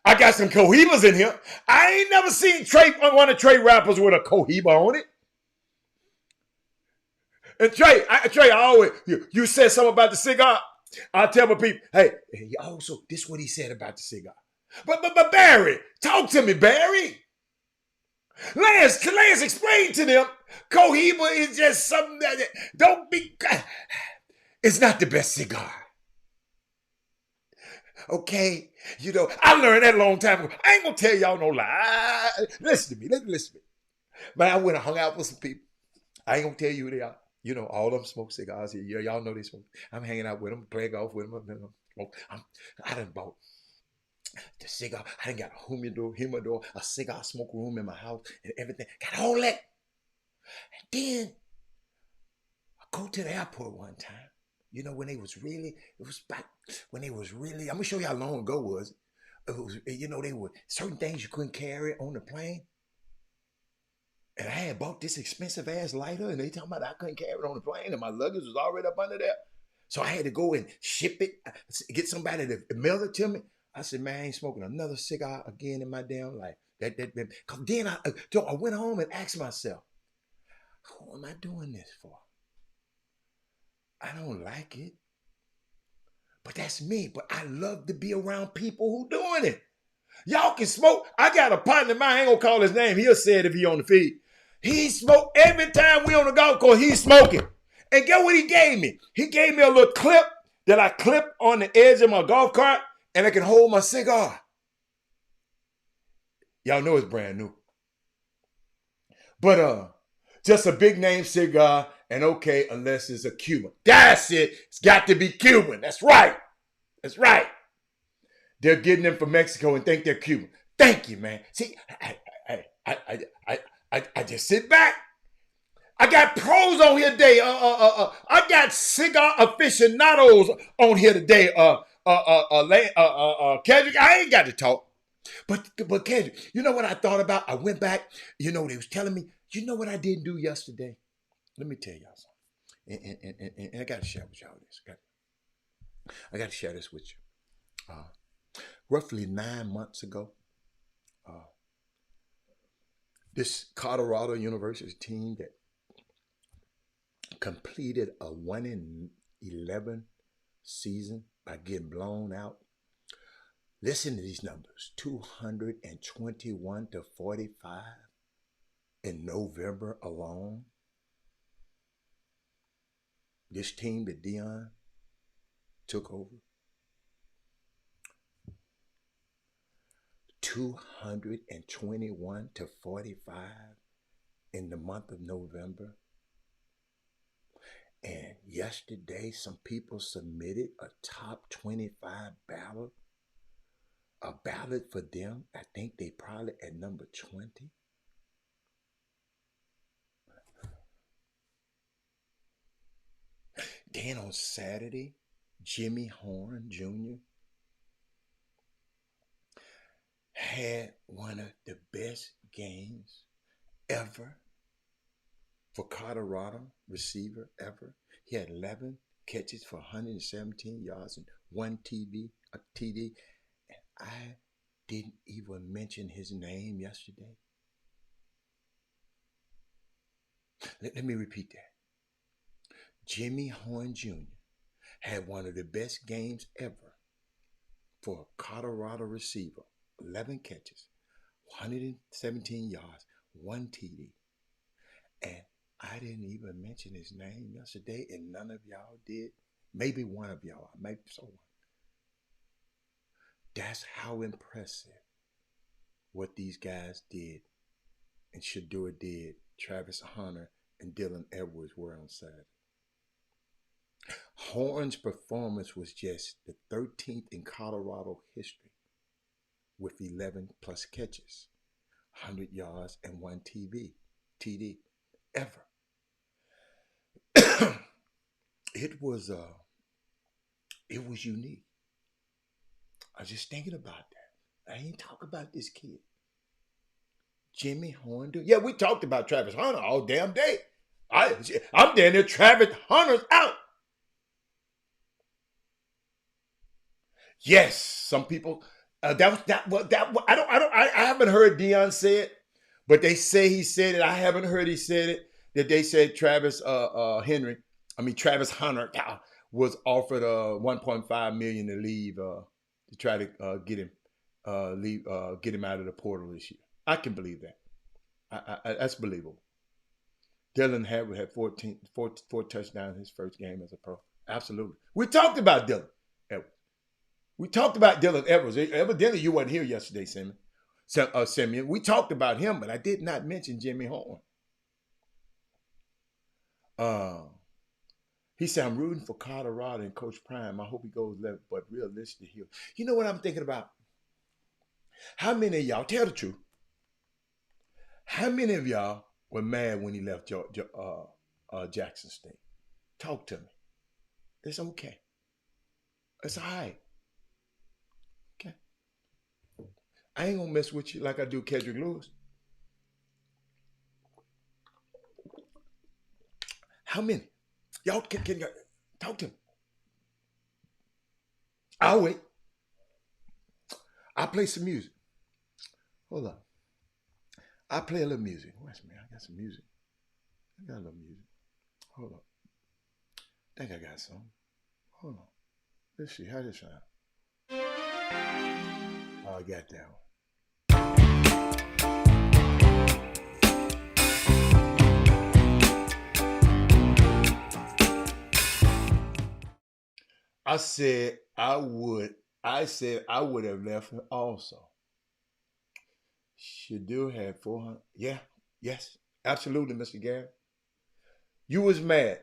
[SPEAKER 1] I ain't never seen one of Trey rappers with a Cohiba on it. And Trey, I always, you said something about the cigar. I tell my people, hey, also, this is what he said about the cigar. But Barry, talk to me, Barry. Lance, explain to them, Cohiba is just something that don't be, it's not the best cigar. Okay, I learned that a long time ago. I ain't gonna tell y'all no lie. Listen to me. Listen to me. But I went and hung out with some people. I ain't gonna tell you who they are. All of them smoke cigars here. Yeah, y'all know they smoke. I'm hanging out with them, playing golf with them. I done bought the cigar. I done got a humidor, a cigar smoke room in my house, and everything. Got all that. And then I go to the airport one time. When they was really, it was back when they was really. I'm gonna show you how long ago it was. It was, they were certain things you couldn't carry on the plane. And I had bought this expensive ass lighter, and they talking about I couldn't carry it on the plane, and my luggage was already up under there. So I had to go and ship it, get somebody to mail it to me. I said, man, I ain't smoking another cigar again in my damn life. Cause then I went home and asked myself, who am I doing this for? I don't like it, but that's me. But I love to be around people who doing it. Y'all can smoke. I got a partner of mine, I ain't gonna call his name. He'll say it if he on the feed. He smoked every time we on the golf course, he's smoking. And get what he gave me? He gave me a little clip that I clip on the edge of my golf cart, and I can hold my cigar. Y'all know it's brand new. But just a big name cigar, and okay, unless it's a Cuban. That's it. It's got to be Cuban. That's right. That's right. They're getting them from Mexico and think they're Cuban. Thank you, man. See, I just sit back. I got pros on here today. I got cigar aficionados on here today. Kendrick, I ain't got to talk. But Kendrick, you know what I thought about? I went back. They was telling me, you know what I didn't do yesterday? Let me tell y'all something. And I got to share with y'all this. I got to share this with you. Roughly 9 months ago, this Colorado University team that completed a 1-11 season by getting blown out. Listen to these numbers: 221 to 45 in November alone. This team that Dion took over, 221 to 45 in the month of November. And yesterday, some people submitted a top 25 ballot. A ballot for them. I think they probably at number 20. Then on Saturday, Jimmy Horn Jr. had one of the best games ever for Colorado receiver ever. He had 11 catches for 117 yards and one TD. And I didn't even mention his name yesterday. Let me repeat that. Jimmy Horn Jr. had one of the best games ever for a Colorado receiver. 11 catches, 117 yards, one TD. And I didn't even mention his name yesterday, and none of y'all did. Maybe one of y'all, maybe someone. That's how impressive what these guys did and Shador did, Travis Hunter and Dylan Edwards were on Saturday. Horn's performance was just the 13th in Colorado history with 11 plus catches, 100 yards, and one TD ever. It was unique. I was just thinking about that. I ain't talk about this kid. Jimmy Horn. Yeah, we talked about Travis Hunter all damn day. I'm down there. Travis Hunter's out. Yes, some people. I haven't heard Dion say it, but they say he said it. I haven't heard he said it. That they said Travis Hunter was offered $1.5 million to leave to try to get him out of the portal this year. I can believe that. That's believable. Dylan Edwards had four touchdowns in his first game as a pro. Absolutely. We talked about Dylan Edwards. We talked about Dylan Edwards. Evidently, you wasn't here yesterday, Simeon. We talked about him, but I did not mention Jimmy Horn. He said, I'm rooting for Colorado and Coach Prime. I hope he goes left, but realistic here. You know what I'm thinking about? How many of y'all, tell the truth, how many of y'all were mad when he left Jackson State? Talk to me. It's okay. It's all right. Okay. I ain't gonna mess with you like I do Kedrick Lewis. How many? Y'all can talk to me. I'll wait. I'll play some music. Hold on. I'll play a little music. Watch me. I got some music. I got a little music. Hold on. I think I got some. Hold on. Let's see. How this sound? Oh, I got that one. I said I would have left him also. Shadul had 400. Yeah, yes, absolutely, Mr. Garrett. You was mad.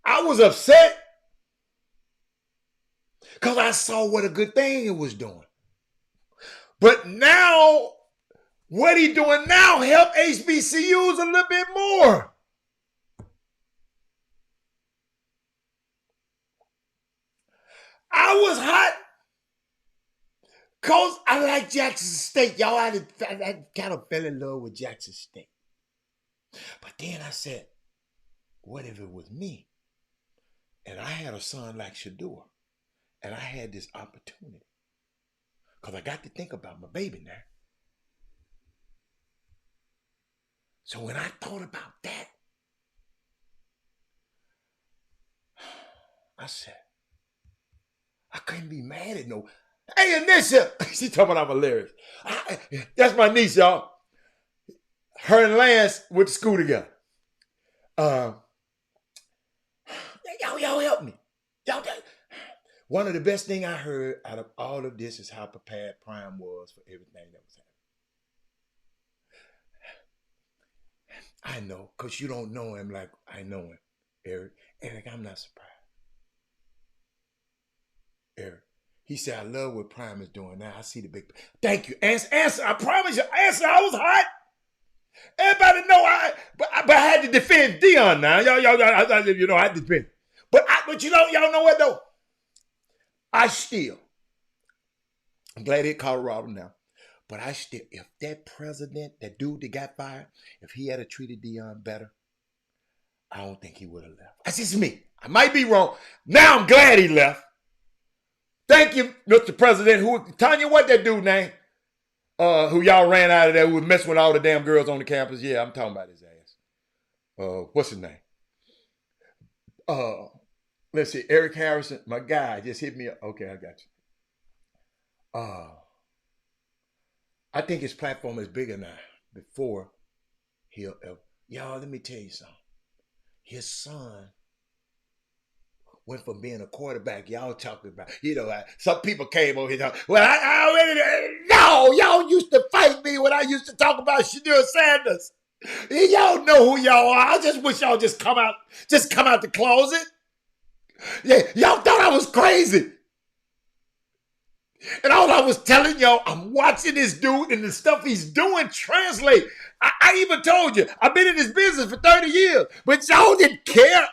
[SPEAKER 1] I was upset because I saw what a good thing it was doing. But now, what he doing now help HBCUs a little bit more. I was hot because I like Jackson State. Y'all, I kind of fell in love with Jackson State. But then I said, what if it was me? And I had a son like Shador. And I had this opportunity. Because I got to think about my baby now. So when I thought about that, I said, I couldn't be mad at no. Hey, Anisha! She talking about I'm hilarious. That's my niece, y'all. Her and Lance went to school together. Y'all help me. Y'all. One of the best things I heard out of all of this is how prepared Prime was for everything that was happening. I know, because you don't know him like I know him, Eric. Eric, I'm not surprised. Eric, he said, I love what Prime is doing now. I see the big. Thank you. Answer. I promise you. Answer. I was hot. Everybody know but I had to defend Dion now. Y'all, I had to defend. But y'all know what though? I'm glad he at Colorado now. But if that president, that dude that got fired, if he had treated Dion better, I don't think he would have left. That's just me. I might be wrong. Now I'm glad he left. Thank you, Mr. President. Tanya, what that dude name? Who y'all ran out of there, who was messing with all the damn girls on the campus. Yeah, I'm talking about his ass. What's his name? Let's see, Eric Harrison, my guy, just hit me up. Okay, I got you. I think his platform is bigger now. Before he'll ever. Y'all, let me tell you something. His son went from being a quarterback. Y'all talking about, some people came over here. Well, I already, no, y'all used to fight me when I used to talk about Shador Sanders. Y'all know who y'all are. I just wish y'all just come out the closet. Yeah, y'all thought I was crazy. And all I was telling y'all, I'm watching this dude and the stuff he's doing translate. I even told you, I've been in this business for 30 years, but y'all didn't care.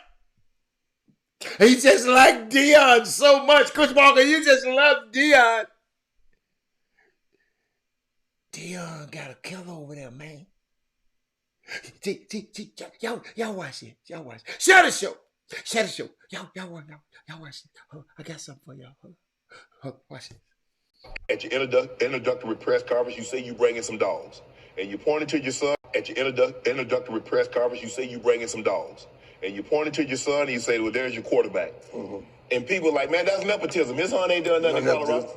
[SPEAKER 1] He just liked Dion so much. Coach Walker, you just love Dion. Dion got a killer over there, man. See, y'all watch it. Y'all watch it. Share the show. Y'all watch it. I got something for y'all. Watch it.
[SPEAKER 3] At your introductory press conference, you say you bringing some dogs. And you pointed to your son. At your introductory press conference, you say you bringing some dogs. And you pointed to your son and you say, well, there's your quarterback. Mm-hmm. And people are like, man, that's nepotism. His son ain't done nothing in Colorado.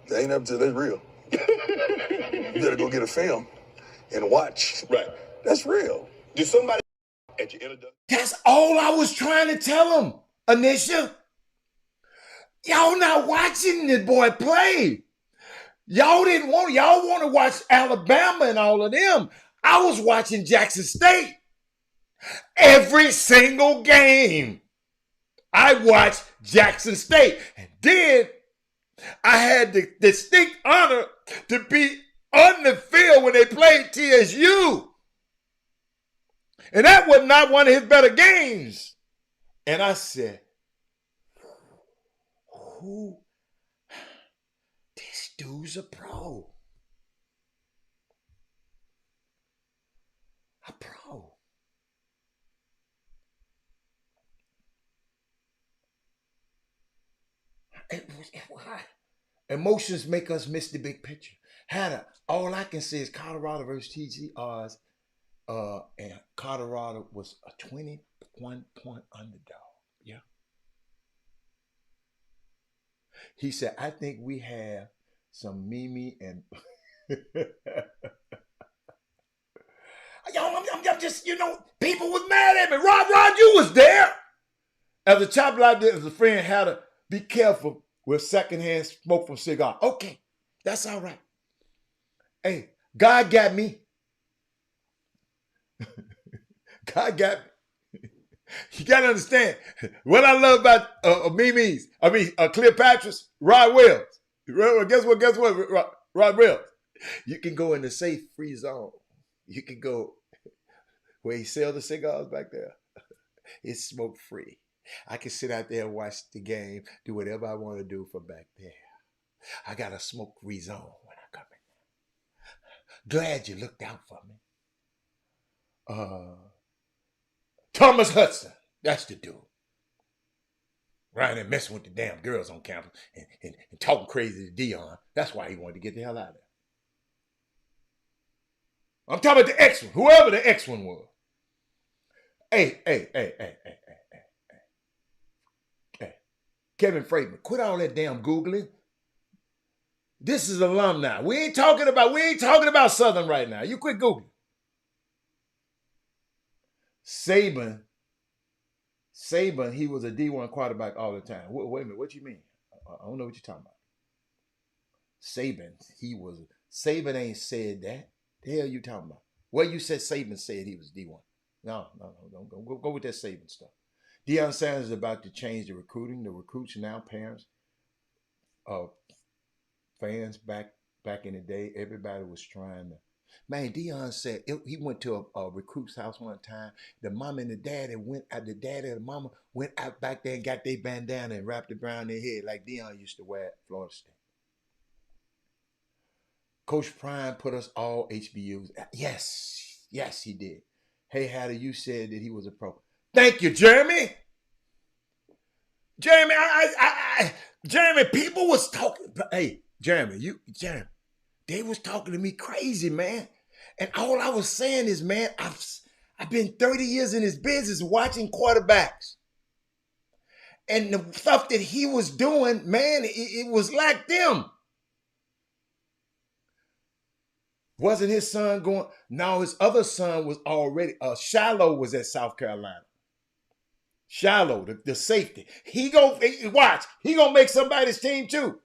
[SPEAKER 4] That ain't nepotism. That's real. You gotta go get a film and watch.
[SPEAKER 3] Right.
[SPEAKER 4] That's real.
[SPEAKER 3] Did somebody at your introduction?
[SPEAKER 1] That's all I was trying to tell him, Anisha. Y'all not watching this boy play. Y'all want to watch Alabama and all of them. I was watching Jackson State every single game. I watched Jackson State. And then I had the distinct honor to be on the field when they played TSU. And that was not one of his better games. And I said, who? This dude's a pro. A pro. Emotions make us miss the big picture. All I can say is Colorado versus TCRs, and Colorado was a 21-point underdog. Yeah. He said, I think we have some Mimi and I'm just, people was mad at me. Rod, you was there. As a Chop Shop, as a friend, had to be careful with secondhand smoke from cigar. Okay, that's all right. Hey, God got me. God got me. You got to understand what I love about Mimi's. Cleopatra's, Rod Wells. Guess what? Rod Wells. You can go in the safe free zone. You can go where he sells the cigars back there. It's smoke free. I can sit out there and watch the game, do whatever I want to do from back there. I got a smoke free zone when I come in. Glad you looked out for me. Thomas Hudson, that's the dude. Right there messing with the damn girls on campus and talking crazy to Dion. That's why he wanted to get the hell out of there. I'm talking about the X one, whoever the X one was. Hey. Kevin Freidman, quit all that damn Googling. This is alumni. We ain't talking about Southern right now. You quit Googling. Saban, he was a D1 quarterback all the time. Wait a minute, what you mean? I don't know what you're talking about. Saban ain't said that. The hell you talking about? Well, you said Saban said he was D1. No, don't go with that Saban stuff. Deion Sanders is about to change the recruiting. The recruits now parents, fans back in the day. Everybody was trying to. Man, Deion said he went to a recruit's house one time. The mom and the dad the dad and the mama went out back there and got their bandana and wrapped it around their head like Deion used to wear at Florida State. Coach Prime put us all HBUs. Yes, he did. Hey, Hatter, you said that he was a pro. Thank you, Jeremy. Jeremy, Jeremy, people was talking. Hey, Jeremy, they was talking to me crazy, man. And all I was saying is, man, I've been 30 years in this business watching quarterbacks. And the stuff that he was doing, man, it was like them. Wasn't his son going? No, his other son was already, Shiloh was at South Carolina. Shiloh, the safety. He gonna make somebody's team too.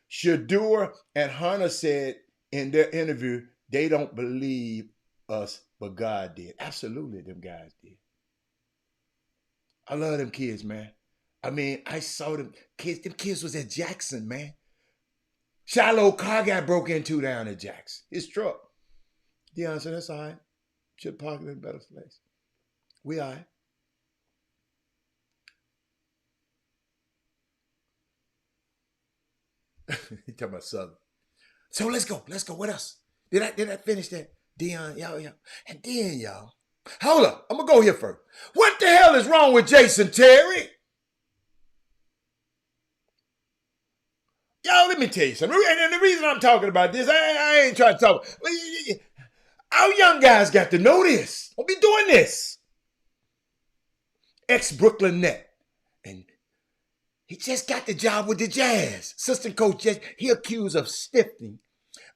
[SPEAKER 1] Shador and Hunter said in their interview, they don't believe us, but God did. Absolutely, them guys did. I love them kids, man. I mean, I saw them kids. Them kids was at Jackson, man. Shiloh car got broke into down at Jackson. His truck. Deion said, that's all right. Should park in a better place. We all right. He talking about Southern. So let's go. What else? Did I finish that? Deion, y'all. And then, y'all. Hold up. I'm going to go here first. What the hell is wrong with Jason Terry? Y'all, let me tell you something. And the reason I'm talking about this, I ain't trying to talk. Our young guys got to know this. Don't be doing this. Ex-Brooklyn Net. And he just got the job with the Jazz. Assistant coach, he accused of stiffing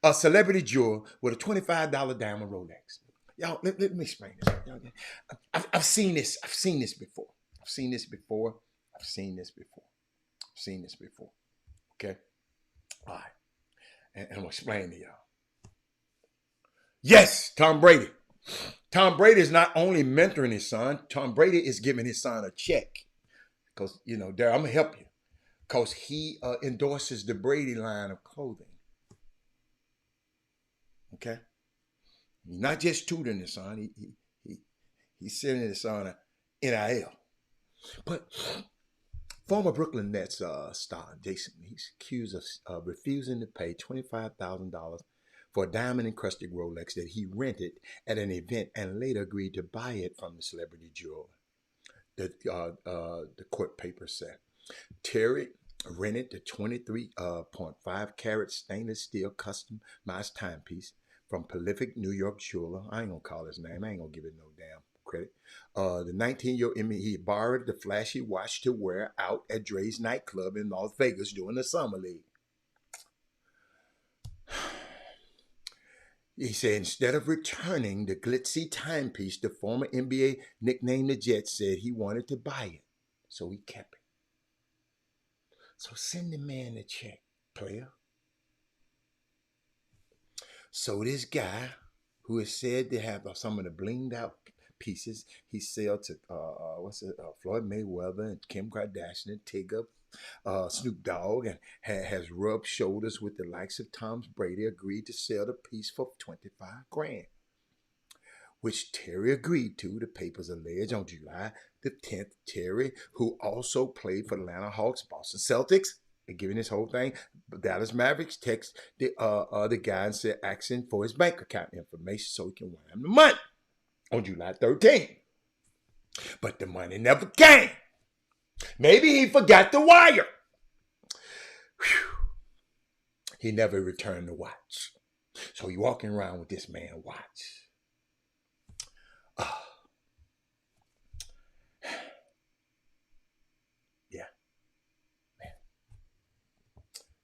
[SPEAKER 1] a celebrity juror with a $25 diamond Rolex. Y'all, let me explain this. I've seen this before. I've seen this before. seen this before. Okay? All right. And I'm going to explain to y'all. Yes, Tom Brady. Tom Brady is not only mentoring his son, Tom Brady is giving his son a check. Because, you know, Darryl, I'm going to help you. Because he endorses the Brady line of clothing. Okay? He's not just tutoring his son. He's sending his son a NIL. But former Brooklyn Nets star Jason, he's accused of refusing to pay $25,000 for a diamond-encrusted Rolex that he rented at an event and later agreed to buy it from the celebrity jeweler. The court papers said. Terry rented the 23.5 carat stainless steel customized timepiece from prolific New York jeweler. I ain't gonna call his name. I ain't gonna give it no damn credit. The 19-year-old, he borrowed the flashy watch to wear out at Dre's nightclub in Las Vegas during the summer league. He said instead of returning the glitzy timepiece, the former NBA nicknamed the Jets said he wanted to buy it, so he kept it. So send the man a check, player. So this guy, who is said to have some of the blinged out pieces, he sold to Floyd Mayweather and Kim Kardashian and Tigger, Snoop Dogg, and has rubbed shoulders with the likes of Tom Brady, agreed to sell the piece for $25,000, which Terry agreed to. The papers allege on July the 10th, Terry, who also played for the Atlanta Hawks, Boston Celtics, and giving this whole thing, Dallas Mavericks, text the guy and said asking for his bank account information so he can wire him the money on July 13th. But the money never came. Maybe he forgot the wire. Whew. He never returned the watch. So you're walking around with this man's watch. Yeah. Man.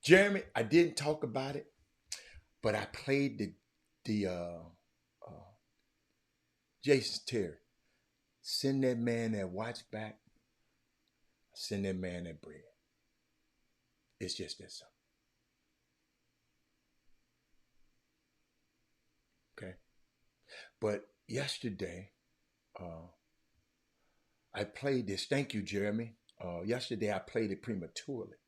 [SPEAKER 1] Jeremy, I didn't talk about it, but I played the Jason Terry. Send that man that watch back. Send that man that bread. It's just that simple. Okay? But yesterday, I played this. Thank you, Jeremy. Yesterday, I played it prematurely.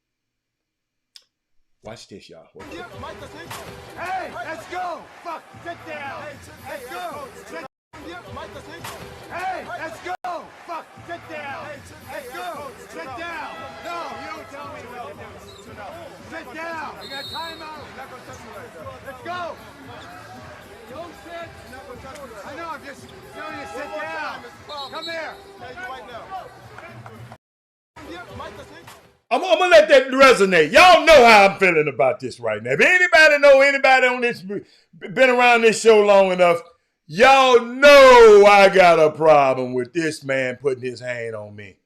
[SPEAKER 1] Watch this, y'all.
[SPEAKER 5] Hey, let's go! Fuck, sit down! Let's go! Hey, let's go! Fuck, sit down! Let's go! Sit down! No, you don't tell me what to do. Sit down! You got timeout! Let's go! Don't sit! I know, I'm just telling you to sit down! Come here!
[SPEAKER 1] I'm gonna let that resonate. Y'all know how I'm feeling about this right now. If anybody know anybody on this, been around this show long enough, y'all know I got a problem with this man putting his hand on me.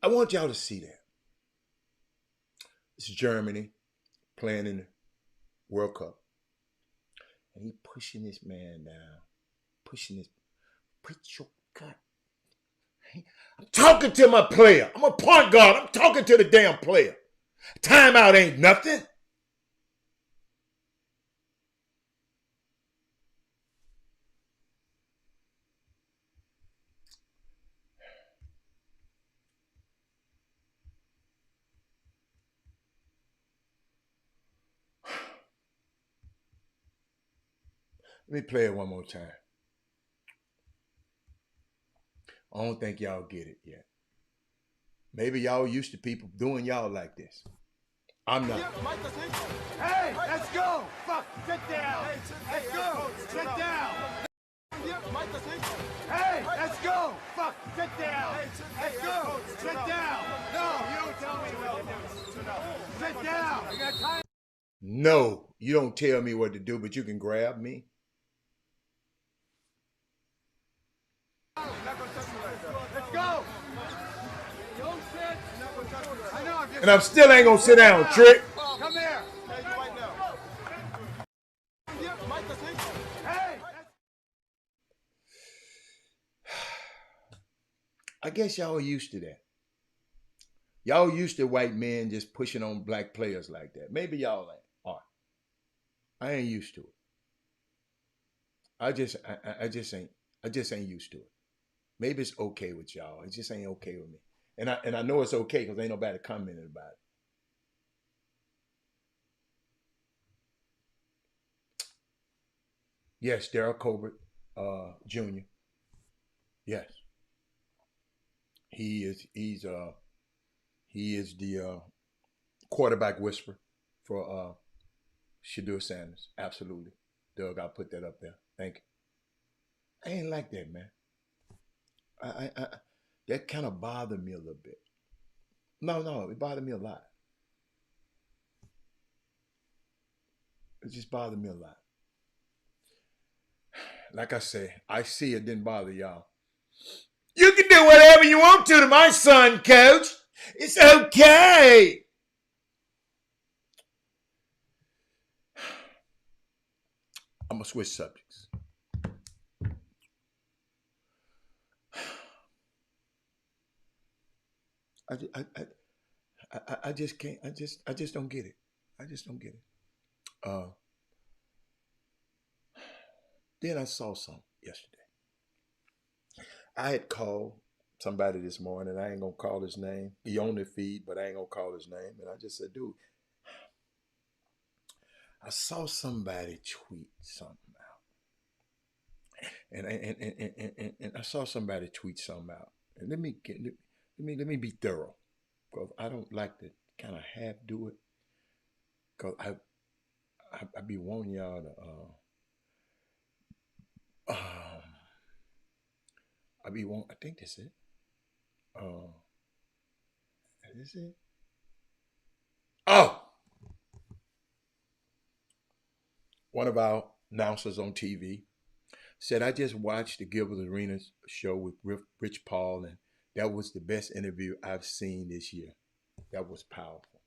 [SPEAKER 1] I want y'all to see that. It's Germany playing in the World Cup. And he pushing this man down. Put your gut. I'm talking to my player. I'm a point guard. I'm talking to the damn player. Timeout ain't nothing. Let me play it one more time. I don't think y'all get it yet. Maybe y'all used to people doing y'all like this. I'm not.
[SPEAKER 5] Hey, let's go! Fuck, sit down! Let's go! Sit down! Hey, let's go! Fuck, sit down! Let's go! Sit down! No, you don't tell me what to do. Sit down! You got time?
[SPEAKER 1] No, you don't tell me what to do, but you can grab me.
[SPEAKER 5] Let's go! Don't sit! I know, I'm just
[SPEAKER 1] And I'm still ain't gonna sit down, Trick.
[SPEAKER 5] Come here. Hey!
[SPEAKER 1] I guess y'all used to that. Y'all used to white men just pushing on black players like that. Maybe y'all are. I ain't used to it. I just ain't used to it. Maybe it's okay with y'all. It just ain't okay with me. And I know it's okay because ain't nobody commenting about it. Yes, Daryl Colbert Jr. Yes. He's the quarterback whisperer for Shadur Sanders. Absolutely. Doug, I'll put that up there. Thank you. I ain't like that, man. I that kind of bothered me a little bit. No, it bothered me a lot. It just bothered me a lot. Like I say, I see it didn't bother y'all. You can do whatever you want to my son, coach. It's okay. I'm going to switch subjects. I just can't. I just don't get it. I just don't get it. Then I saw something yesterday. I had called somebody this morning. I ain't gonna call his name. He on the feed, but I ain't gonna call his name. And I just said, dude, I saw somebody tweet something out. And I saw somebody tweet something out. And let me be thorough. Because I don't like to kind of half do it. Because I be wanting y'all to I think that's it. Is this it? Oh! One of our announcers on TV said, I just watched the Gilbert Arenas show with Rich Paul, and that was the best interview I've seen this year. That was powerful.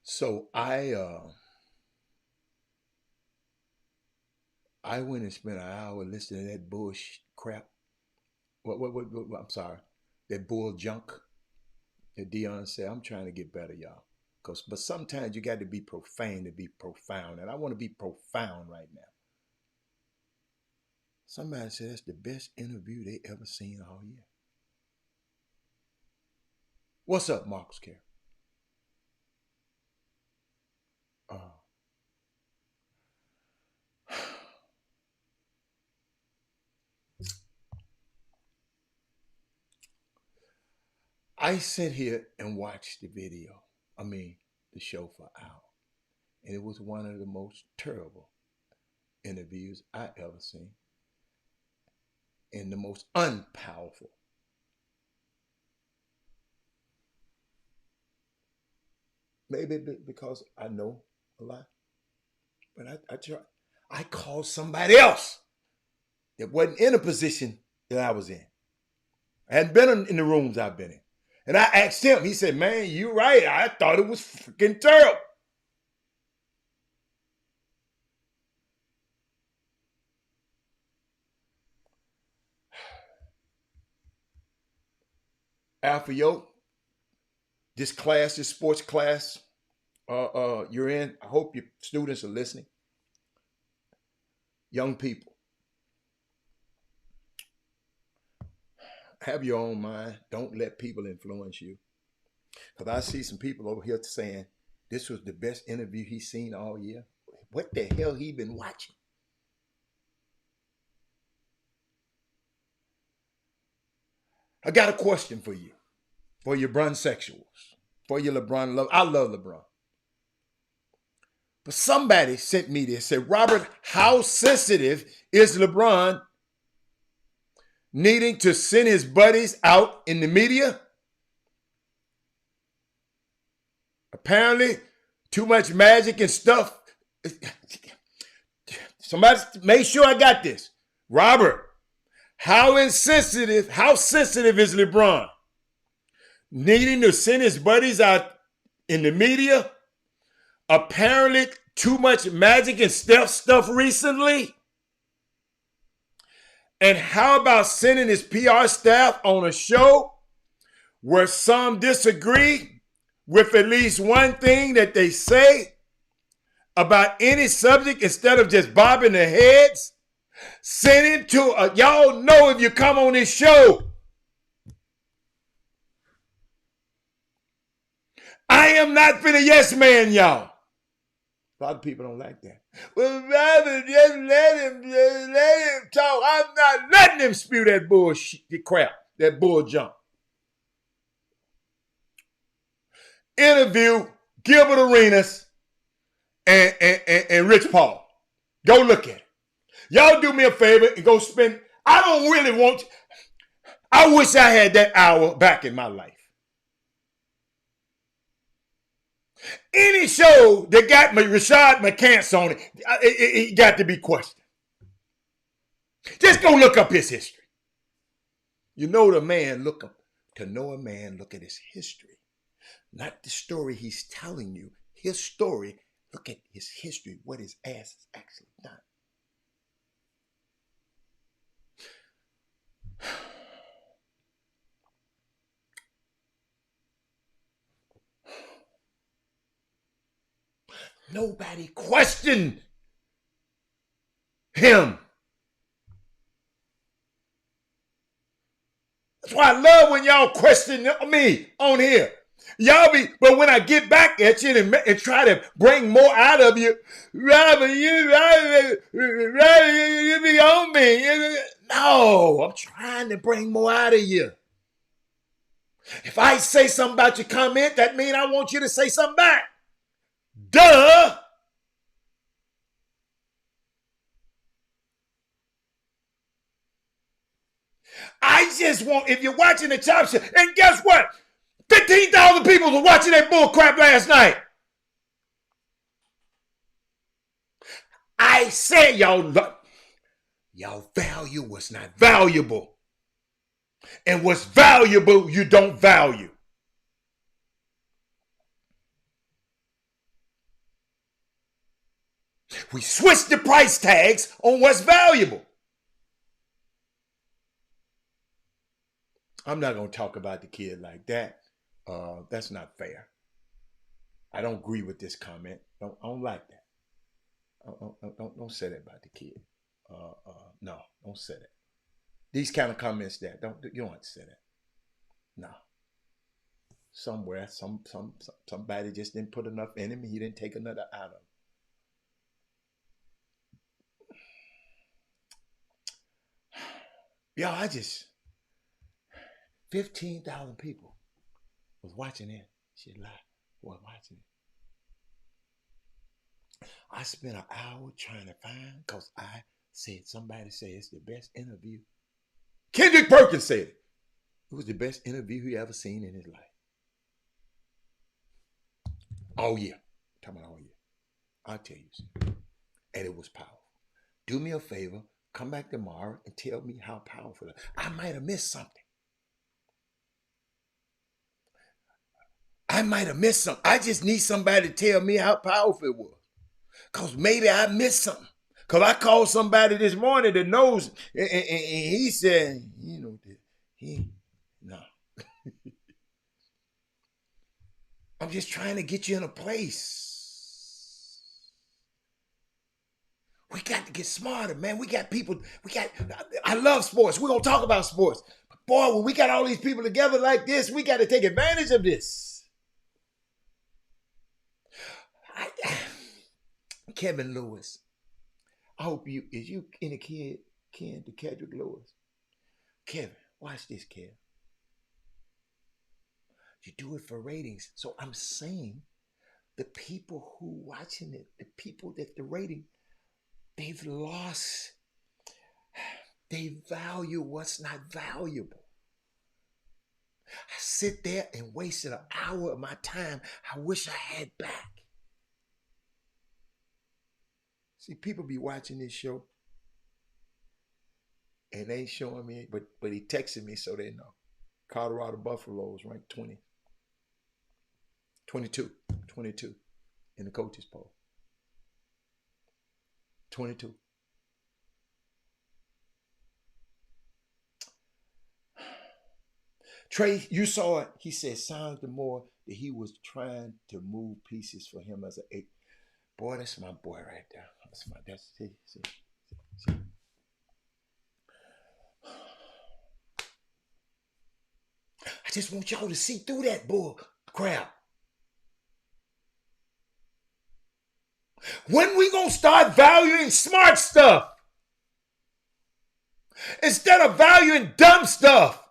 [SPEAKER 1] So I went and spent an hour listening to that bullshit crap. What I'm sorry. That bull junk that Dion said. I'm trying to get better, y'all. But sometimes you got to be profane to be profound. And I want to be profound right now. Somebody said that's the best interview they ever seen all year. What's up, Marcus Carey? I sit here and watch the video. The show for an hour. And it was one of the most terrible interviews I ever seen. And the most unpowerful. Maybe because I know a lot. But I called somebody else that wasn't in a position that I was in. I hadn't been in the rooms I've been in. And I asked him, he said, man, you're right. I thought it was freaking terrible. Alpha Yo, this sports class you're in, I hope your students are listening. Young people, have your own mind. Don't let people influence you. Because I see some people over here saying this was the best interview he's seen all year. What the hell he been watching? I got a question for you. For your brunsexuals. For your LeBron love. I love LeBron. But somebody sent me this. Said, Robert, how sensitive is LeBron needing to send his buddies out in the media? Apparently, too much magic and stuff. Somebody make sure I got this. Robert, How sensitive is LeBron? Needing to send his buddies out in the media? Apparently too much Magic and Steph stuff recently? And how about sending his PR staff on a show where some disagree with at least one thing that they say about any subject instead of just bobbing their heads? Send it to y'all know if you come on this show, I am not for the yes man, y'all. A lot of people don't like that. Well, rather just let him talk. I'm not letting him spew that bullshit, crap, that bull junk. Interview Gilbert Arenas and Rich Paul. Go look at it. Y'all do me a favor and go spend. I don't really want. I wish I had that hour back in my life. Any show that got Rashad McCants on it got to be questioned. Just go look up his history. You know the man, look up. To know a man, look at his history. Not the story he's telling you. His story, look at his history, what his ass has actually done. Nobody questioned him. That's why I love when y'all question me on here. Y'all be, but when I get back at you and try to bring more out of you, Robert, you be on me. No, I'm trying to bring more out of you. If I say something about your comment, that means I want you to say something back. Duh. I just want, if you're watching the Chop Shop, and guess what? 15,000 people were watching that bull crap last night. I said y'all value was not valuable. And what's valuable, you don't value. We switched the price tags on what's valuable. I'm not going to talk about the kid like that. That's not fair. I don't agree with this comment. I don't like that. Don't say that about the kid. No, don't say that. These kind of comments you don't have to say that. No. Somewhere, somebody just didn't put enough in him. He didn't take another out of him. Y'all, 15,000 people was watching it. Shit live. Was watching it. I spent an hour trying to find, because somebody said it's the best interview. Kendrick Perkins said it. It was the best interview he ever seen in his life. All year. I'm talking about all year. I'll tell you. And it was powerful. Do me a favor. Come back tomorrow and tell me how powerful it is. I might have missed something. I just need somebody to tell me how powerful it was. Because maybe I missed something. Because I called somebody this morning that knows, and he said, no. I'm just trying to get you in a place. We got to get smarter, man. I love sports. We're going to talk about sports. But boy, when we got all these people together like this, we got to take advantage of this. Kevin Lewis. I hope is you in a kid to Kedrick Lewis? Kevin, watch this, Kevin. You do it for ratings. So I'm saying the people who watching it, the people that the rating, they've lost. They value what's not valuable. I sit there and wasted an hour of my time I wish I had back. See, people be watching this show and they ain't showing me, but he texted me so they know. Colorado Buffaloes ranked 22 in the coaches poll. 22. Trey, you saw it. He said Signs the more that he was trying to move pieces for him as an eight. Boy, that's my boy right there. See. I just want y'all to see through that bull crap. When we gonna start valuing smart stuff instead of valuing dumb stuff?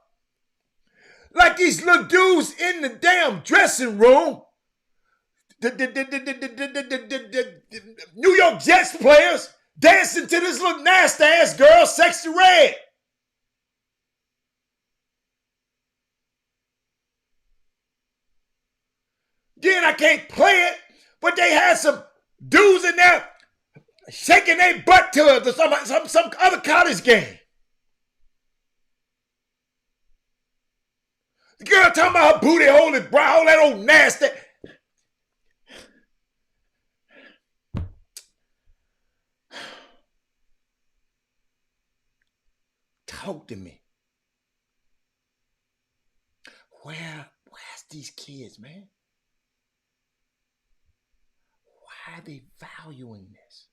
[SPEAKER 1] Like these little dudes in the damn dressing room, the New York Jets players dancing to this little nasty ass girl, Sexy Red. Then I can't play it, but they had some dudes in there shaking their butt to some other college game. The girl talking about her booty hole and brow, all that old nasty. Talk to me. Where's these kids, man? Why are they valuing this?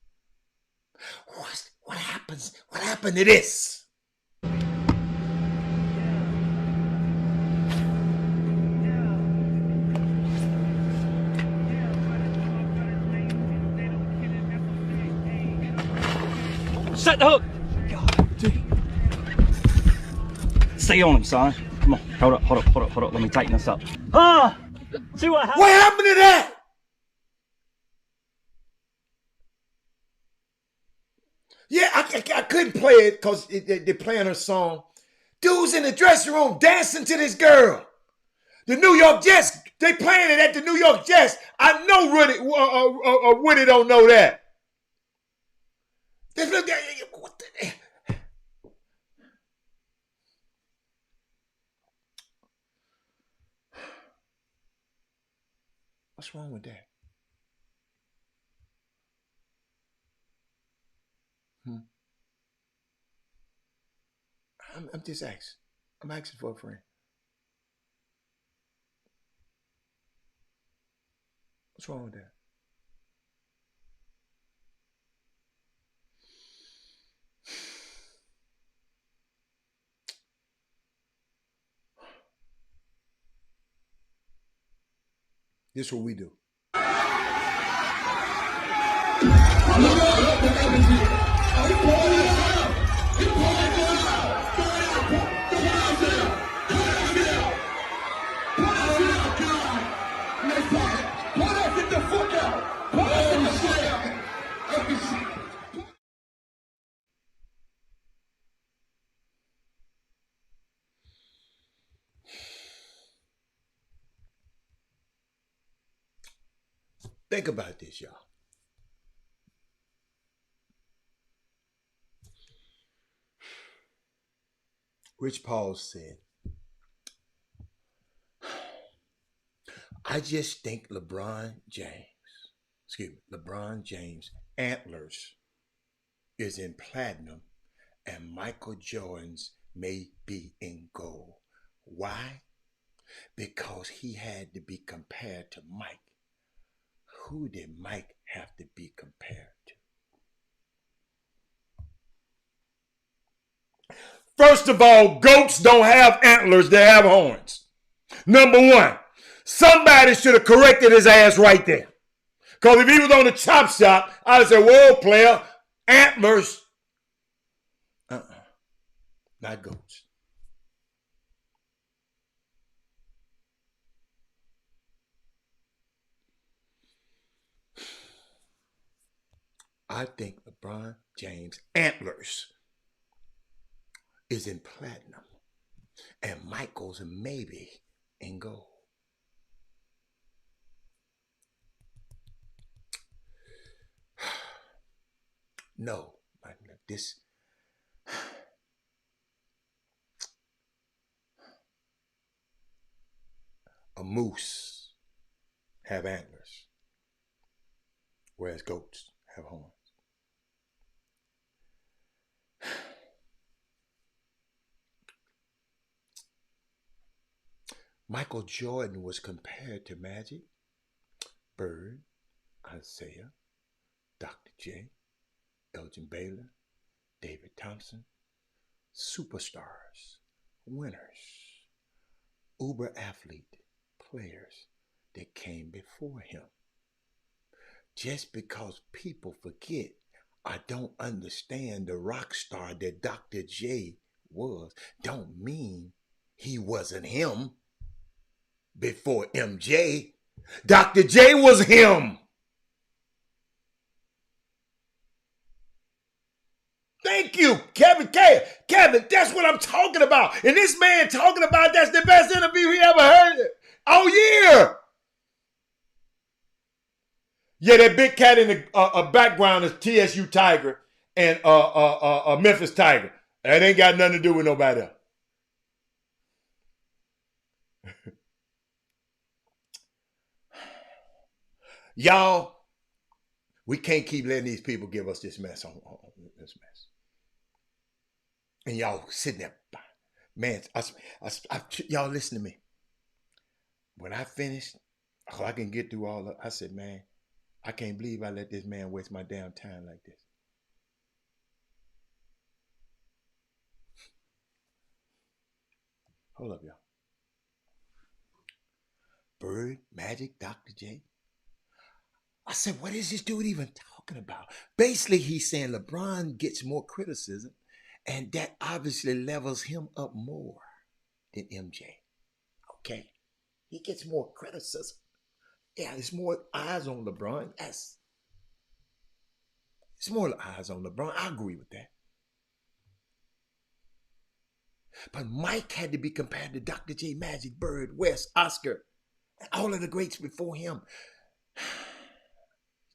[SPEAKER 1] What happens? What happened to this?
[SPEAKER 6] Set the hook. Stay on him, son. Come on. Hold up. Let me tighten this up. See what happened?
[SPEAKER 1] What happened to that? Yeah, I couldn't play it because they're playing her song. Dudes in the dressing room dancing to this girl. The New York Jets, they playing it at the New York Jets. I know Woody don't know that. What the... What's wrong with that? I'm just asking. I'm asking for a friend. What's wrong with that? This is what we do. Think about this, y'all. Rich Paul said, I just think LeBron James antlers is in platinum and Michael Jordan's may be in gold. Why? Because he had to be compared to Mike. Who did Mike have to be compared to? First of all, goats don't have antlers, they have horns. Number one, somebody should have corrected his ass right there. Because if he was on the Chop Shop, I'd have said, whoa, player, antlers. Not goats. I think LeBron James antlers is in platinum and Michael's maybe in gold. No, this a moose have antlers, whereas goats have horns. Michael Jordan was compared to Magic, Bird, Isaiah, Dr. J, Elgin Baylor, David Thompson, superstars, winners, uber athlete players that came before him. Just because people forget or don't understand the rock star that Dr. J was, don't mean he wasn't him before MJ. Dr. J was him. Thank you, Kevin K. Kevin, that's what I'm talking about. And this man talking about that's the best interview he ever heard all year. Yeah, that big cat in the background is TSU Tiger and Memphis Tiger. That ain't got nothing to do with nobody else. Y'all, we can't keep letting these people give us this mess on this mess. And y'all sitting there, man, y'all listen to me. When I finished, I can get through all of I said, man, I can't believe I let this man waste my damn time like this. Hold up, y'all. Bird, Magic, Dr. J. I said, what is this dude even talking about? Basically, he's saying LeBron gets more criticism, and that obviously levels him up more than MJ. Okay? He gets more criticism. Yeah, there's more eyes on LeBron. Yes. There's more eyes on LeBron. I agree with that. But Mike had to be compared to Dr. J, Magic, Bird, West, Oscar, and all of the greats before him.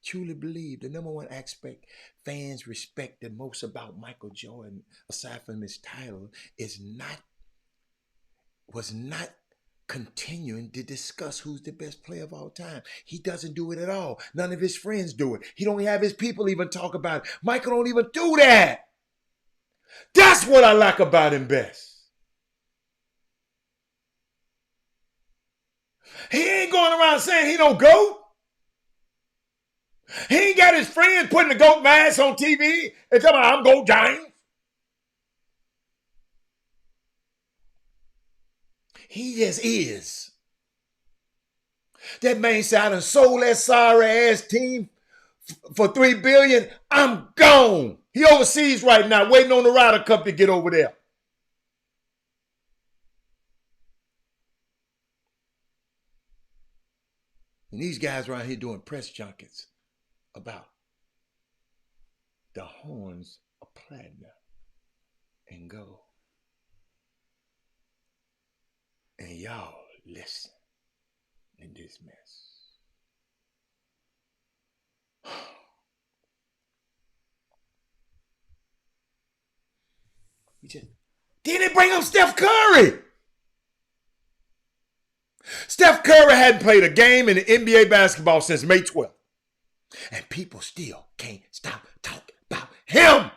[SPEAKER 1] Truly believe the number one aspect fans respect the most about Michael Jordan, aside from his title, was not continuing to discuss who's the best player of all time. He doesn't do it at all. None of his friends do it. He don't have his people even talk about it. Michael don't even do that. That's what I like about him best. He ain't going around saying he don't go. He ain't got his friends putting the GOAT mask on TV and talking about I'm GOAT Giants. He just is. That man said, I done sold that sorry ass team for $3 billion. I'm gone. He overseas right now, waiting on the Ryder Cup to get over there. And these guys around here doing press junkets about the horns of platinum and gold. And y'all listen in this mess. Then they bring up Steph Curry. Steph Curry hadn't played a game in the NBA basketball since May 12th. And people still can't stop talking about him.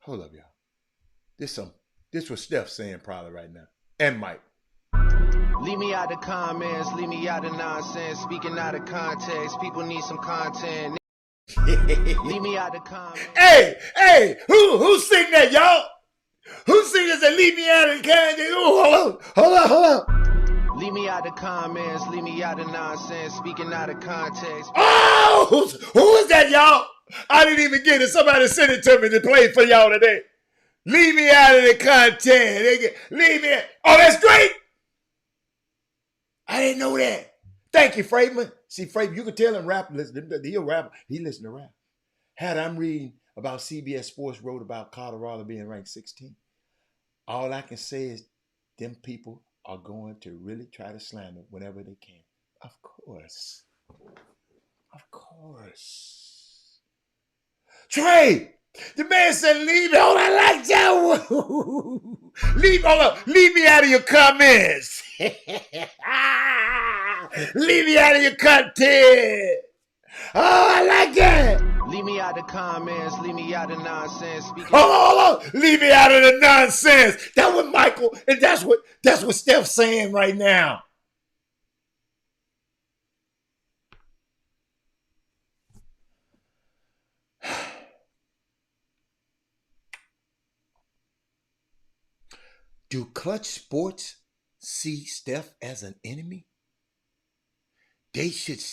[SPEAKER 1] Hold up, y'all. This was Steph saying probably right now. And Mike.
[SPEAKER 7] Leave me out the comments, leave me out the nonsense. Speaking out of context, people need some content. Leave me out the comments.
[SPEAKER 1] Hey, who's singing that, y'all? Who's singing that leave me out of the context? Hold up.
[SPEAKER 7] Leave me out the comments, leave me out the nonsense. Speaking out of context.
[SPEAKER 1] Oh, who is that, y'all? I didn't even get it. Somebody sent it to me to play for y'all today. Leave me out of the content. Leave me. Oh, that's great. I didn't know that. Thank you, Freidman. See, Freidman, you can tell him rap. He'll rap. He listen to rap. Had I'm reading about CBS Sports wrote about Colorado being ranked 16. All I can say is them people are going to really try to slander whenever they can. Of course. Trey, The man said, leave me. Hold on, I like that one. Leave me out of your comments. Leave me out of your content. Oh, I like that.
[SPEAKER 7] Leave me out the comments, leave me out the nonsense.
[SPEAKER 1] Hold on. Leave me out of the nonsense. That was Michael, and that's what Steph's saying right now. Do Clutch Sports see Steph as an enemy? They should,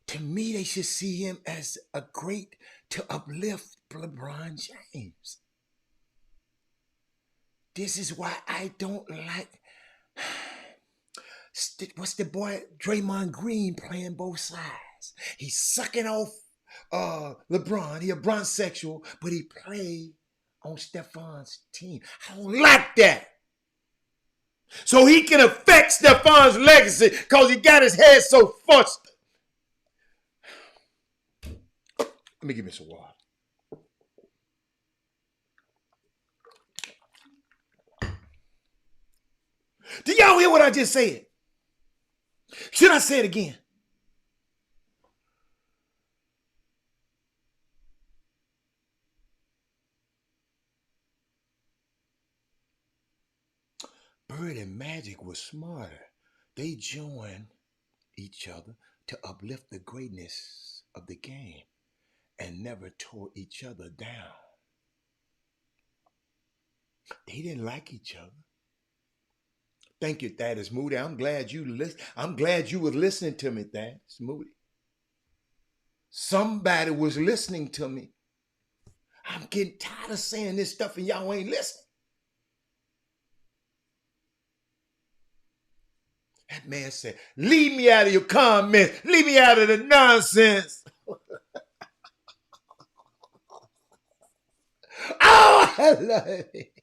[SPEAKER 1] to me, they should see him as a great to uplift LeBron James. This is why I don't like, what's the boy, Draymond Green playing both sides. He's sucking off LeBron. He a bronzexual, but he played on Stephon's team. I don't like that. So he can affect Stephon's legacy because he got his head so fussed. Let me give me some water. Do y'all hear what I just said? Should I say it again? Bird and Magic was smarter. They joined each other to uplift the greatness of the game and never tore each other down. They didn't like each other. Thank you, Thaddeus Moody. I'm glad you were listening to me, Thaddeus Moody. Somebody was listening to me. I'm getting tired of saying this stuff and y'all ain't listening. That man said, leave me out of your comments. Leave me out of the nonsense. Oh, I love it.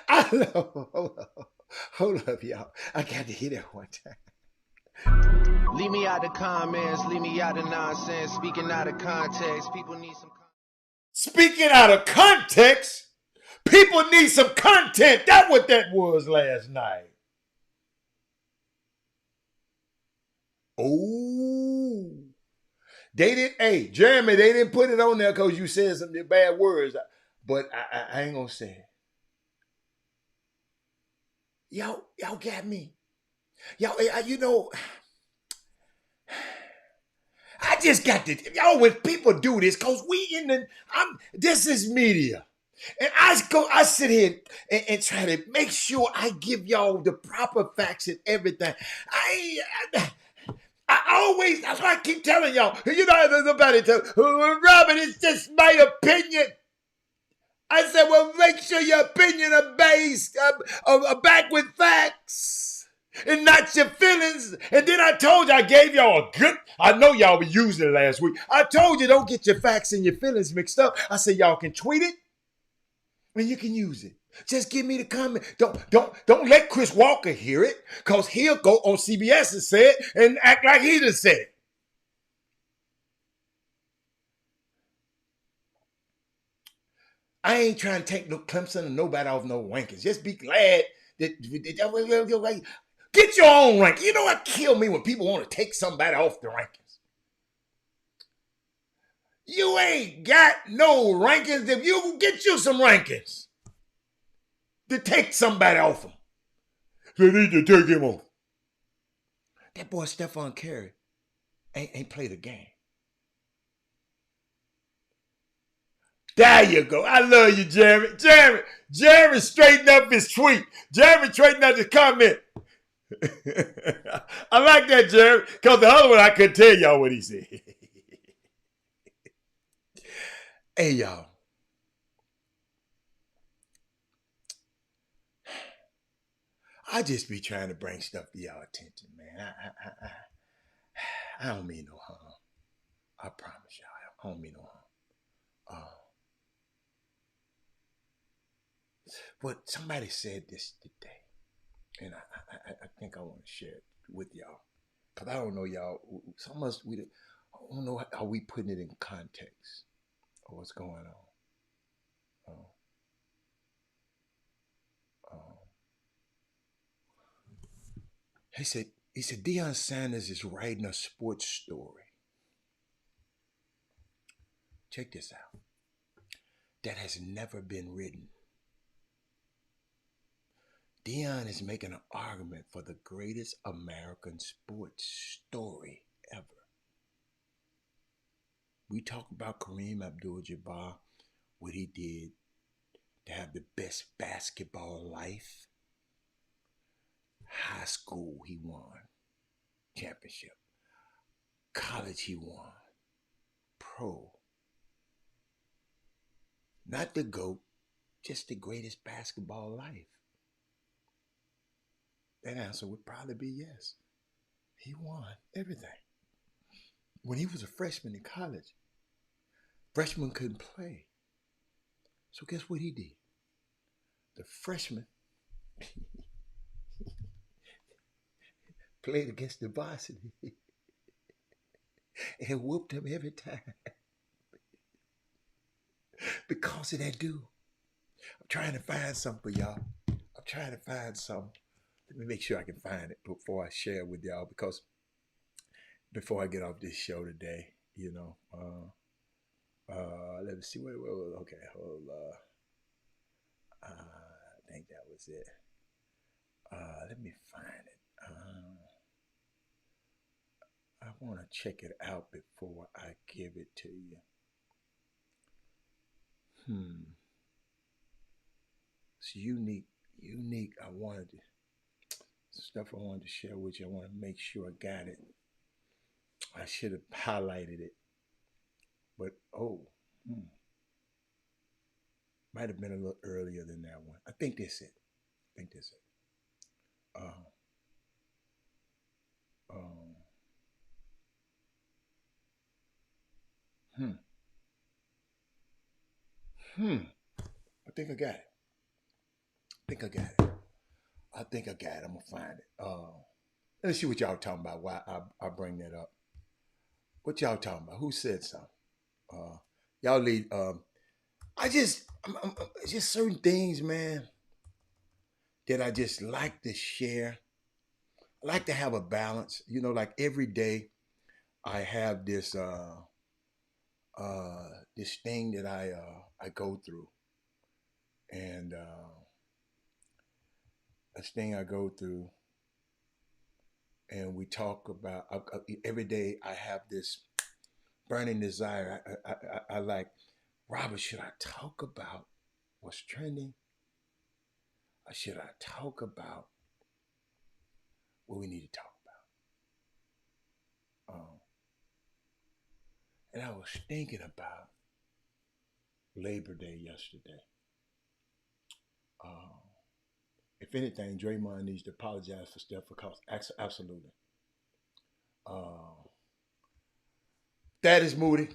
[SPEAKER 1] I love. Hold up, y'all. I got to hear that one time.
[SPEAKER 7] Leave me out the comments, leave me out the nonsense. Speaking out of context, people need some.
[SPEAKER 1] Speaking out of context, people need some content. That's what that was last night. Oh, they didn't. Hey, Jeremy, they didn't put it on there because you said some bad words. But I ain't gonna say it. Y'all got me. Y'all, you know, I just got to. Y'all, when people do this, cause this is media. And I sit here and try to make sure I give y'all the proper facts and everything. That's why I keep telling y'all, you know, there's nobody tell, Robert, it's just my opinion. I said, well, make sure your opinion are based, back with facts and not your feelings. And then I told you, I gave y'all I know y'all were using it last week. I told you, don't get your facts and your feelings mixed up. I said, y'all can tweet it and you can use it. Just give me the comment. Don't let Chris Walker hear it, because he'll go on CBS and say it and act like he just said it. I ain't trying to take no Clemson or nobody off no rankings. Just be glad that get your own ranking. You know what kills me when people want to take somebody off the rankings? You ain't got no rankings. If you get you some rankings to take somebody off them. They need to take him off. That boy Stephon Curry ain't played a game. There you go. I love you, Jeremy. Jeremy straightened up his tweet. Jeremy straightened up his comment. I like that, Jeremy, because the other one I couldn't tell y'all what he said. Hey, y'all. I just be trying to bring stuff to y'all attention, man. I don't mean no harm. I promise y'all, I don't mean no harm. But somebody said this today, and I think I want to share it with y'all, because I don't know y'all. I don't know how we putting it in context. or what's going on. Oh, oh. He said Deion Sanders is writing a sports story. Check this out. That has never been written. Deion is making an argument for the greatest American sports story ever. We talk about Kareem Abdul-Jabbar, what he did to have the best basketball life. High school, he won championship. College, he won. Pro. Not the GOAT, just the greatest basketball life. That answer would probably be yes. He won everything. When he was a freshman in college, freshmen couldn't play. So guess what he did? The freshman played against the varsity and whooped him every time because of that dude. I'm trying to find something for y'all. I'm trying to find some. Let me make sure I can find it before I share it with y'all, because before I get off this show today, let me see what okay, hold I think that was it. Let me find it. I want to check it out before I give it to you. It's unique. I wanted to, stuff I wanted to share with you. I want to make sure I got it. I should have highlighted it, but might have been a little earlier than that one. I think that's it. I think I got it. I'm gonna find it. Let's see what y'all talking about. Why I bring that up? What y'all talking about? Who said something? Y'all lead. Just certain things, man, that I just like to share. I like to have a balance. Like every day, I have this this thing that I go through, and this thing I go through, and we talk about every day. I have this burning desire. I like, Robert, should I talk about what's trending, or should I talk about what we need to talk about? And I was thinking about Labor Day yesterday. If anything, Draymond needs to apologize for Steph, because absolutely. That is Moody.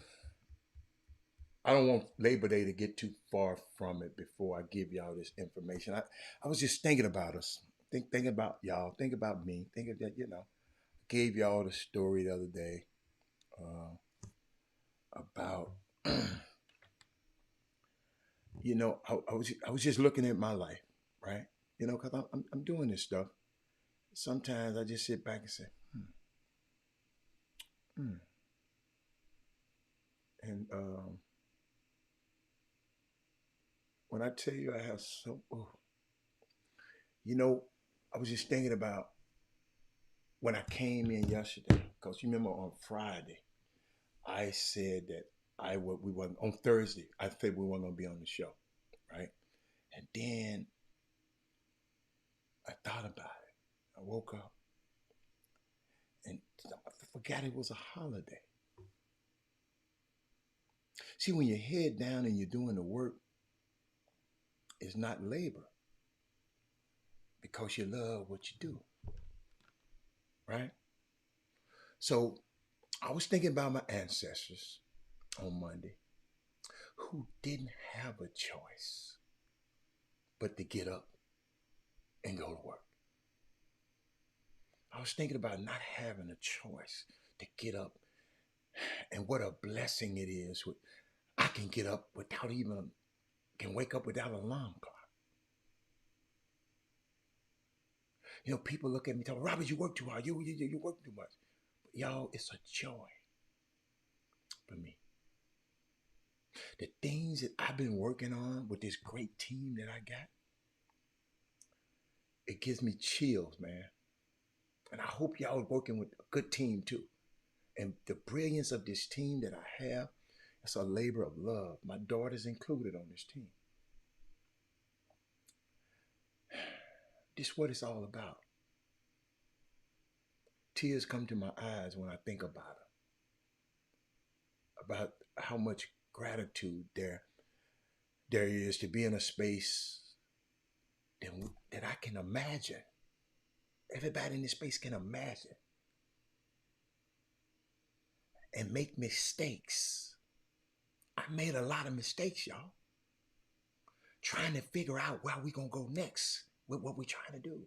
[SPEAKER 1] I don't want Labor Day to get too far from it before I give y'all this information. I was just thinking about us, thinking about y'all, think about me, thinking that, gave y'all the story the other day about, I was just looking at my life, right? Because I'm doing this stuff. Sometimes I just sit back and say, and when I tell you I have I was just thinking about when I came in yesterday, because you remember on Friday, I said that we wasn't on Thursday. I said we weren't gonna be on the show, right? And then I thought about it. I woke up and I forgot it was a holiday. See, when you're head down and you're doing the work, it's not labor, because you love what you do, right? So I was thinking about my ancestors on Monday who didn't have a choice but to get up and go to work. I was thinking about not having a choice to get up, and what a blessing it is. I can get up without even, can wake up without an alarm clock. You know, people look at me and tell me, Robert, you work too hard. You work too much. But y'all, it's a joy for me. The things that I've been working on with this great team that I got, it gives me chills, man. And I hope y'all are working with a good team too. And the brilliance of this team that I have, it's a labor of love. My daughter's included on this team. This is what it's all about. Tears come to my eyes when I think about it, about how much gratitude there is to be in a space that I can imagine. Everybody in this space can imagine and make mistakes. I made a lot of mistakes, y'all, trying to figure out where we're going to go next with what we're trying to do.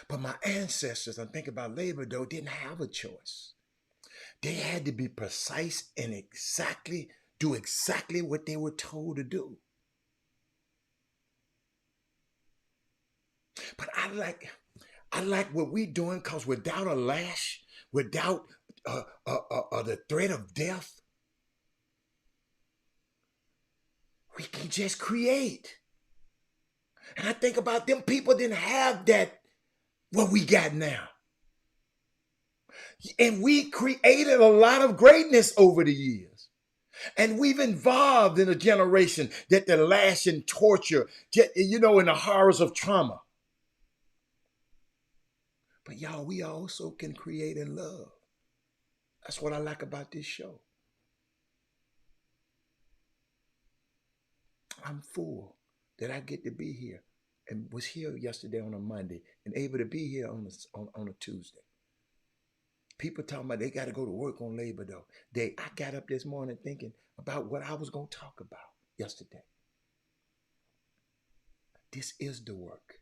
[SPEAKER 1] But my ancestors, I'm thinking about labor, though, didn't have a choice. They had to be precise and do exactly what they were told to do. But I like what we're doing, because without a lash, without the threat of death, we can just create. And I think about them people didn't have that, what we got now. And we created a lot of greatness over the years. And we've evolved in a generation that the lash and torture, you know, and the horrors of trauma. But y'all, we also can create in love. That's what I like about this show. I'm full that I get to be here, and was here yesterday on a Monday and able to be here on a Tuesday. People talking about they got to go to work on Labor Day. I got up this morning thinking about what I was going to talk about yesterday. This is the work.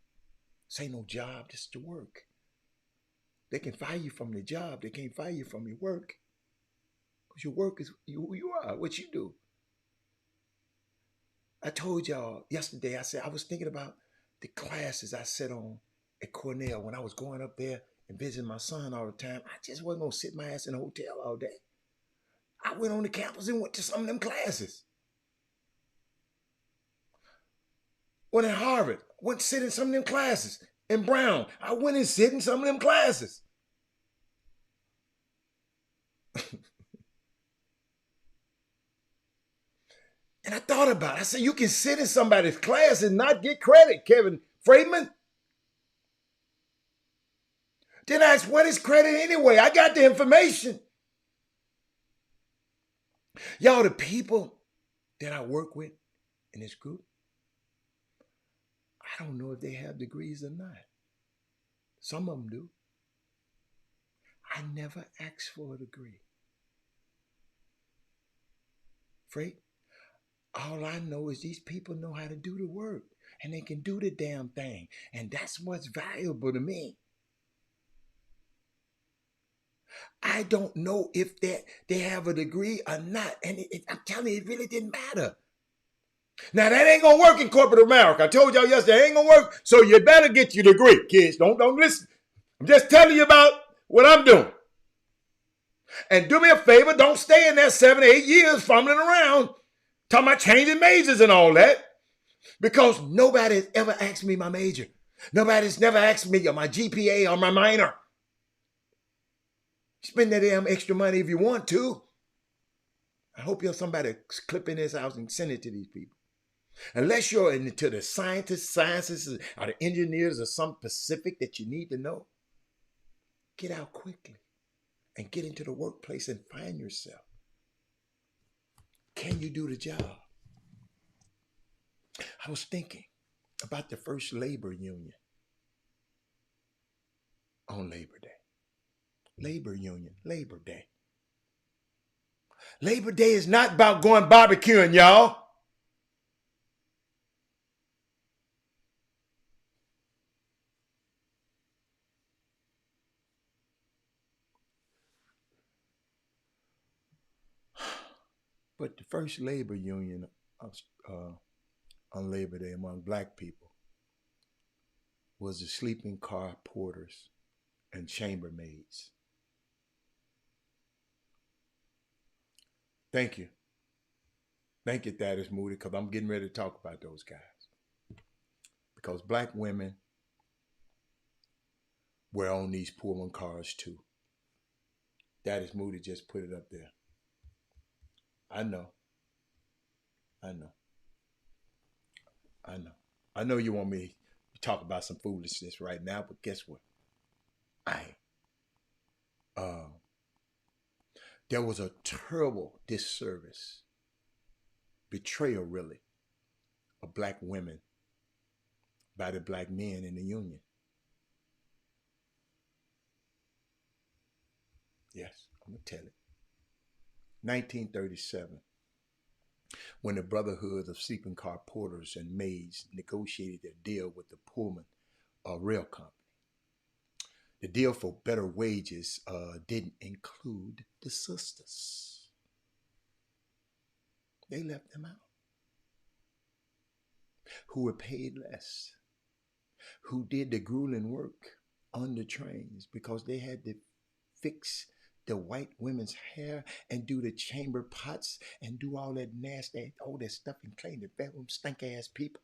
[SPEAKER 1] This ain't no job, this is the work. They can fire you from the job. They can't fire you from your work. Because your work is who you are, what you do. I told y'all yesterday, I said I was thinking about the classes I sat on at Cornell when I was going up there and visiting my son all the time. I just wasn't going to sit my ass in a hotel all day. I went on the campus and went to some of them classes. Went at Harvard, went to sit in some of them classes. In Brown, I went and sit in some of them classes. And I thought about it. I said, you can sit in somebody's class and not get credit, Kevin Freeman. Then I asked, what is credit anyway? I got the information. Y'all, the people that I work with in this group, I don't know if they have degrees or not. Some of them do. I never asked for a degree. Freight, all I know is these people know how to do the work, and they can do the damn thing. And that's what's valuable to me. I don't know if they have a degree or not. And I'm telling you, it really didn't matter. Now, that ain't going to work in corporate America. I told y'all yesterday, it ain't going to work. So you better get your degree, kids. Don't listen. I'm just telling you about what I'm doing. And do me a favor, don't stay in there 7 or 8 years fumbling around, talking about changing majors and all that. Because nobody has ever asked me my major. Nobody's never asked me my GPA or my minor. Spend that damn extra money if you want to. I hope you're somebody clipping this out and send it to these people. Unless you're into the sciences, or the engineers, or some specific that you need to know, get out quickly and get into the workplace and find yourself. Can you do the job? I was thinking about the first labor union on Labor Day. Labor union, Labor Day. Labor Day is not about going barbecuing, y'all. But the first labor union uh, on Labor Day among black people was the sleeping car porters and chambermaids. Thank you. Thank you, Thaddeus Moody, because I'm getting ready to talk about those guys. Because black women were on these Pullman cars too. Thaddeus Moody just put it up there. I know. I know. I know. I know you want me to talk about some foolishness right now, but guess what? I ain't. There was a terrible disservice, betrayal really, of black women by the black men in the Union. Yes, I'm going to tell it. 1937, when the Brotherhood of Sleeping Car Porters and Maids negotiated a deal with the Pullman Rail Company. The deal for better wages didn't include the sisters. They left them out. Who were paid less, who did the grueling work on the trains because they had to fix the white women's hair and do the chamber pots and do all that nasty, all that stuff and clean the bedroom, stink ass people.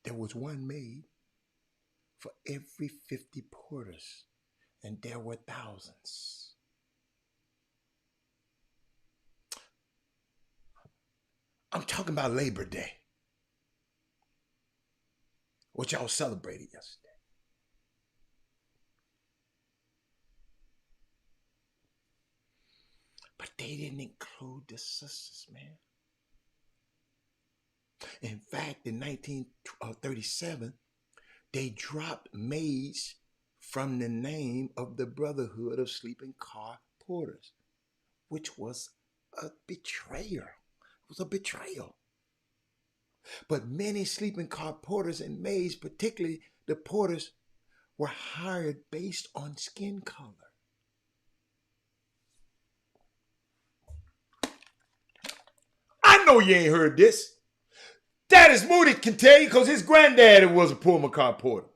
[SPEAKER 1] There was one maid for every 50 porters, and there were thousands. I'm talking about Labor Day, which y'all celebrated yesterday. But they didn't include the sisters, man. In fact, in 1937, they dropped maids from the name of the Brotherhood of Sleeping Car Porters, which was a betrayal. It was a betrayal. But many sleeping car porters and maids, particularly the porters, were hired based on skin color. I know you ain't heard this. Thaddeus Moody can tell you because his granddaddy was a Pullman car porter.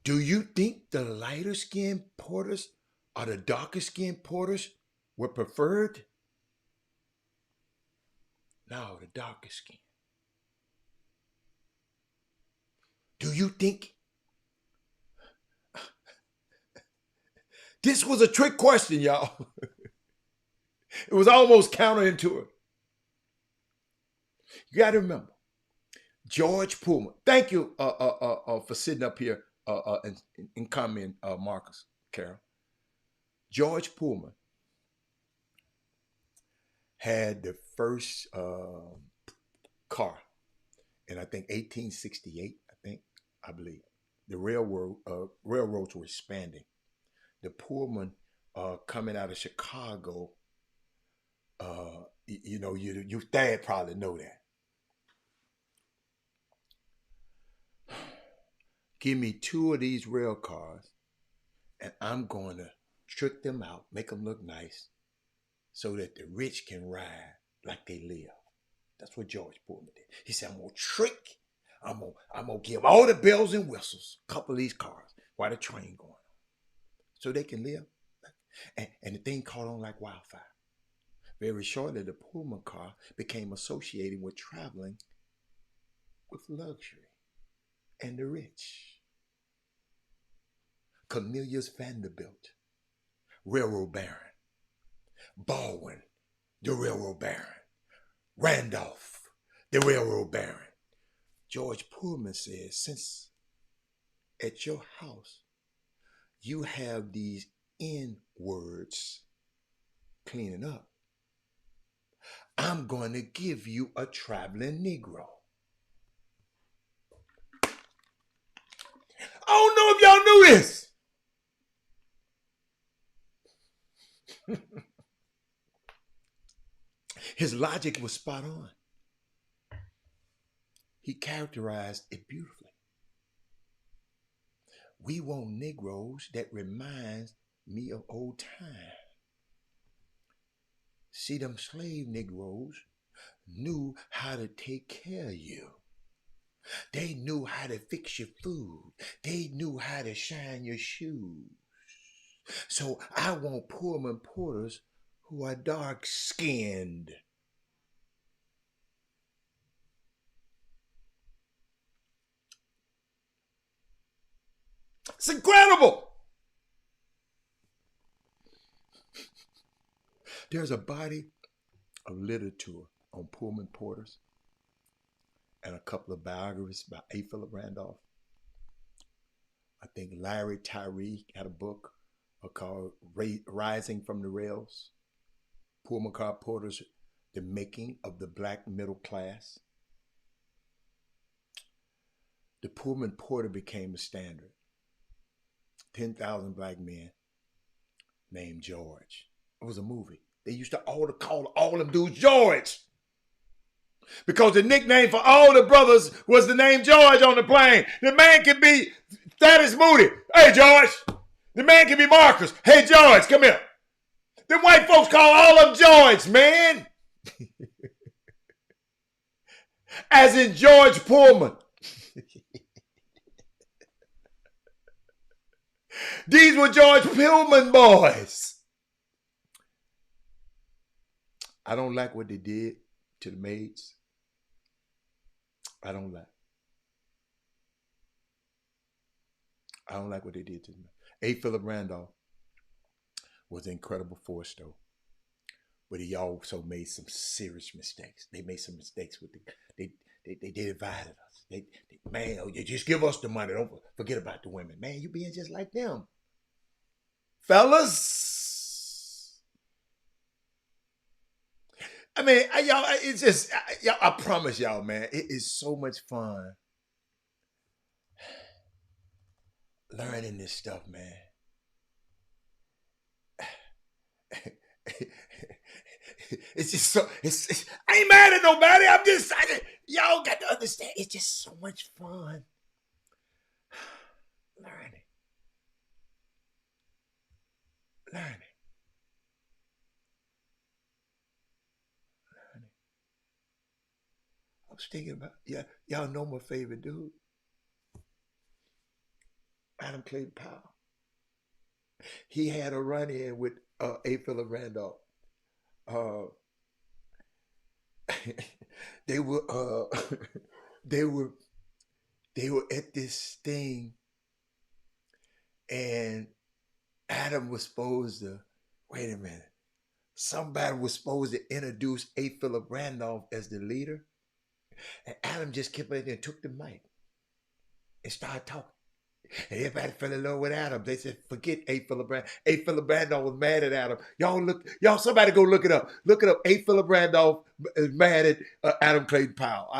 [SPEAKER 1] Do you think the lighter skinned porters or the darker skinned porters were preferred? No, the darker skin. Do you think this was a trick question, y'all? It was almost counterintuitive. You got to remember, George Pullman. Thank you for sitting up here and comment, Marcus, Carol. George Pullman had the first car in, I think, 1868, I believe. The railroads were expanding. The Pullman coming out of Chicago, you Thad probably know that. Give me 2 of these rail cars, and I'm going to trick them out, make them look nice, so that the rich can ride like they live. That's what George Pullman did. He said, I'm going to trick, I'm going to give all the bells and whistles, a couple of these cars, while the train going on, so they can live. And the thing caught on like wildfire. Very shortly, the Pullman car became associated with traveling with luxury and the rich. Cornelius Vanderbilt, railroad baron. Baldwin, the railroad baron. Randolph, the railroad baron. George Pullman says, since at your house you have these N words cleaning up, I'm going to give you a traveling Negro. I don't know if y'all knew this. His logic was spot on. He characterized it beautifully. We want Negroes that reminds me of old time. See, them slave Negroes knew how to take care of you. They knew how to fix your food. They knew how to shine your shoes. So I want Pullman porters who are dark-skinned. It's incredible. There's a body of literature on Pullman porters and a couple of biographies by A. Philip Randolph. I think Larry Tyree had a book called Rising from the Rails. Pullman car porters, the making of the black middle class. The Pullman porter became a standard. 10,000 black men named George. It was a movie. They used to call all them dudes George. Because the nickname for all the brothers was the name George on the plane. The man could be Thaddeus Moody. Hey, George. The man can be Marcus. Hey, George, come here. Them white folks call all of them George, man. As in George Pullman. These were George Pullman boys. I don't like what they did to the maids. I don't like what they did to them. A. Philip Randolph was an incredible force, though. But he also made some serious mistakes. They made some mistakes with they divided us. Man, you just give us the money. Don't forget about the women. Man, you being just like them. Fellas. I mean, y'all, it's just, y'all, I promise y'all, man, it is so much fun learning this stuff, man. It's just so, I ain't mad at nobody. Y'all got to understand, it's just so much fun learning. I was thinking about, y'all know my favorite dude, Adam Clayton Powell. He had a run-in with A. Philip Randolph. They were they were at this thing, and Adam was supposed to, wait a minute, somebody was supposed to introduce A. Philip Randolph as the leader, and Adam just kept in there and took the mic and started talking. And everybody fell in love with Adam. They said, forget A. Philip Randolph. A. Philip Randolph was mad at Adam. Y'all, somebody go look it up. Look it up. A. Philip Randolph is mad at Adam Clayton Powell.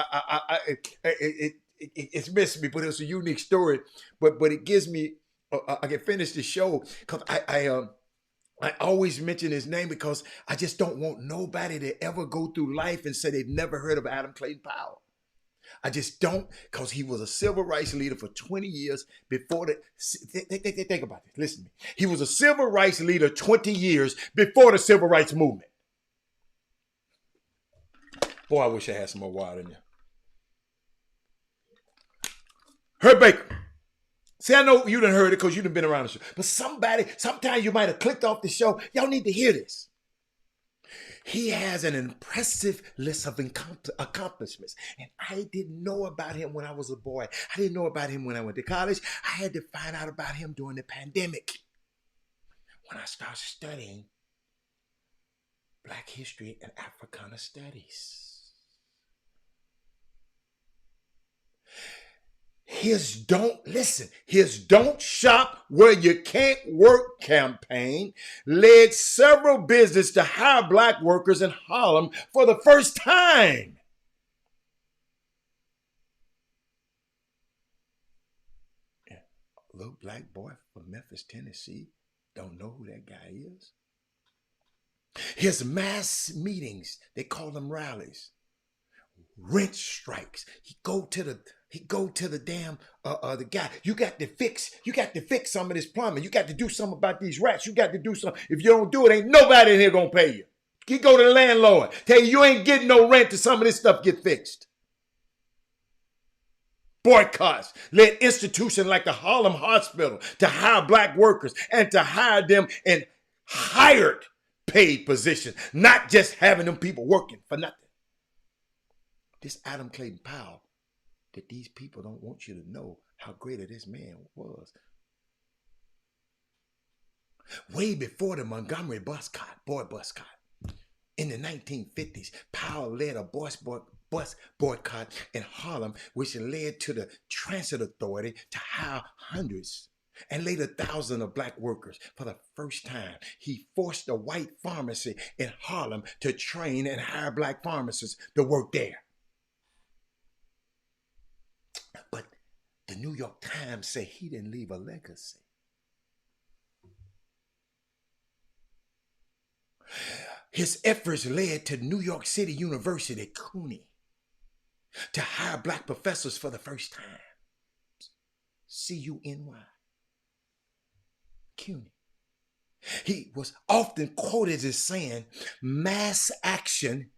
[SPEAKER 1] It's missing me, but it's a unique story. But it gives me, I can finish the show because I always mention his name because I just don't want nobody to ever go through life and say they've never heard of Adam Clayton Powell. I just don't, because he was a civil rights leader for 20 years before the, think about this, listen to me. He was a civil rights leader 20 years before the civil rights movement. Boy, I wish I had some more water in there. Herb Baker. See, I know you done heard it because you done been around the show. But sometimes you might have clicked off the show. Y'all need to hear this. He has an impressive list of accomplishments. And I didn't know about him when I was a boy. I didn't know about him when I went to college. I had to find out about him during the pandemic, when I started studying Black history and Africana studies. His Don't Shop Where You Can't Work campaign led several businesses to hire Black workers in Harlem for the first time. A little black boy from Memphis, Tennessee, don't know who that guy is. His mass meetings, they call them rallies, rent strikes. He go to the damn the guy. You got to fix some of this plumbing. You got to do something about these rats. You got to do something. If you don't do it, ain't nobody in here gonna pay you. You go to the landlord. Tell you ain't getting no rent till some of this stuff get fixed. Boycotts led institutions like the Harlem Hospital to hire black workers and to hire them in hired paid positions, not just having them people working for nothing. This Adam Clayton Powell, that these people don't want you to know how great this man was. Way before the Montgomery boy boycott, in the 1950s, Powell led a bus boycott in Harlem, which led to the Transit Authority to hire hundreds and later thousands of black workers. For the first time, he forced a white pharmacy in Harlem to train and hire black pharmacists to work there. But the New York Times say he didn't leave a legacy. His efforts led to New York City University, CUNY, to hire black professors for the first time. C-U-N-Y. CUNY. He was often quoted as saying, mass action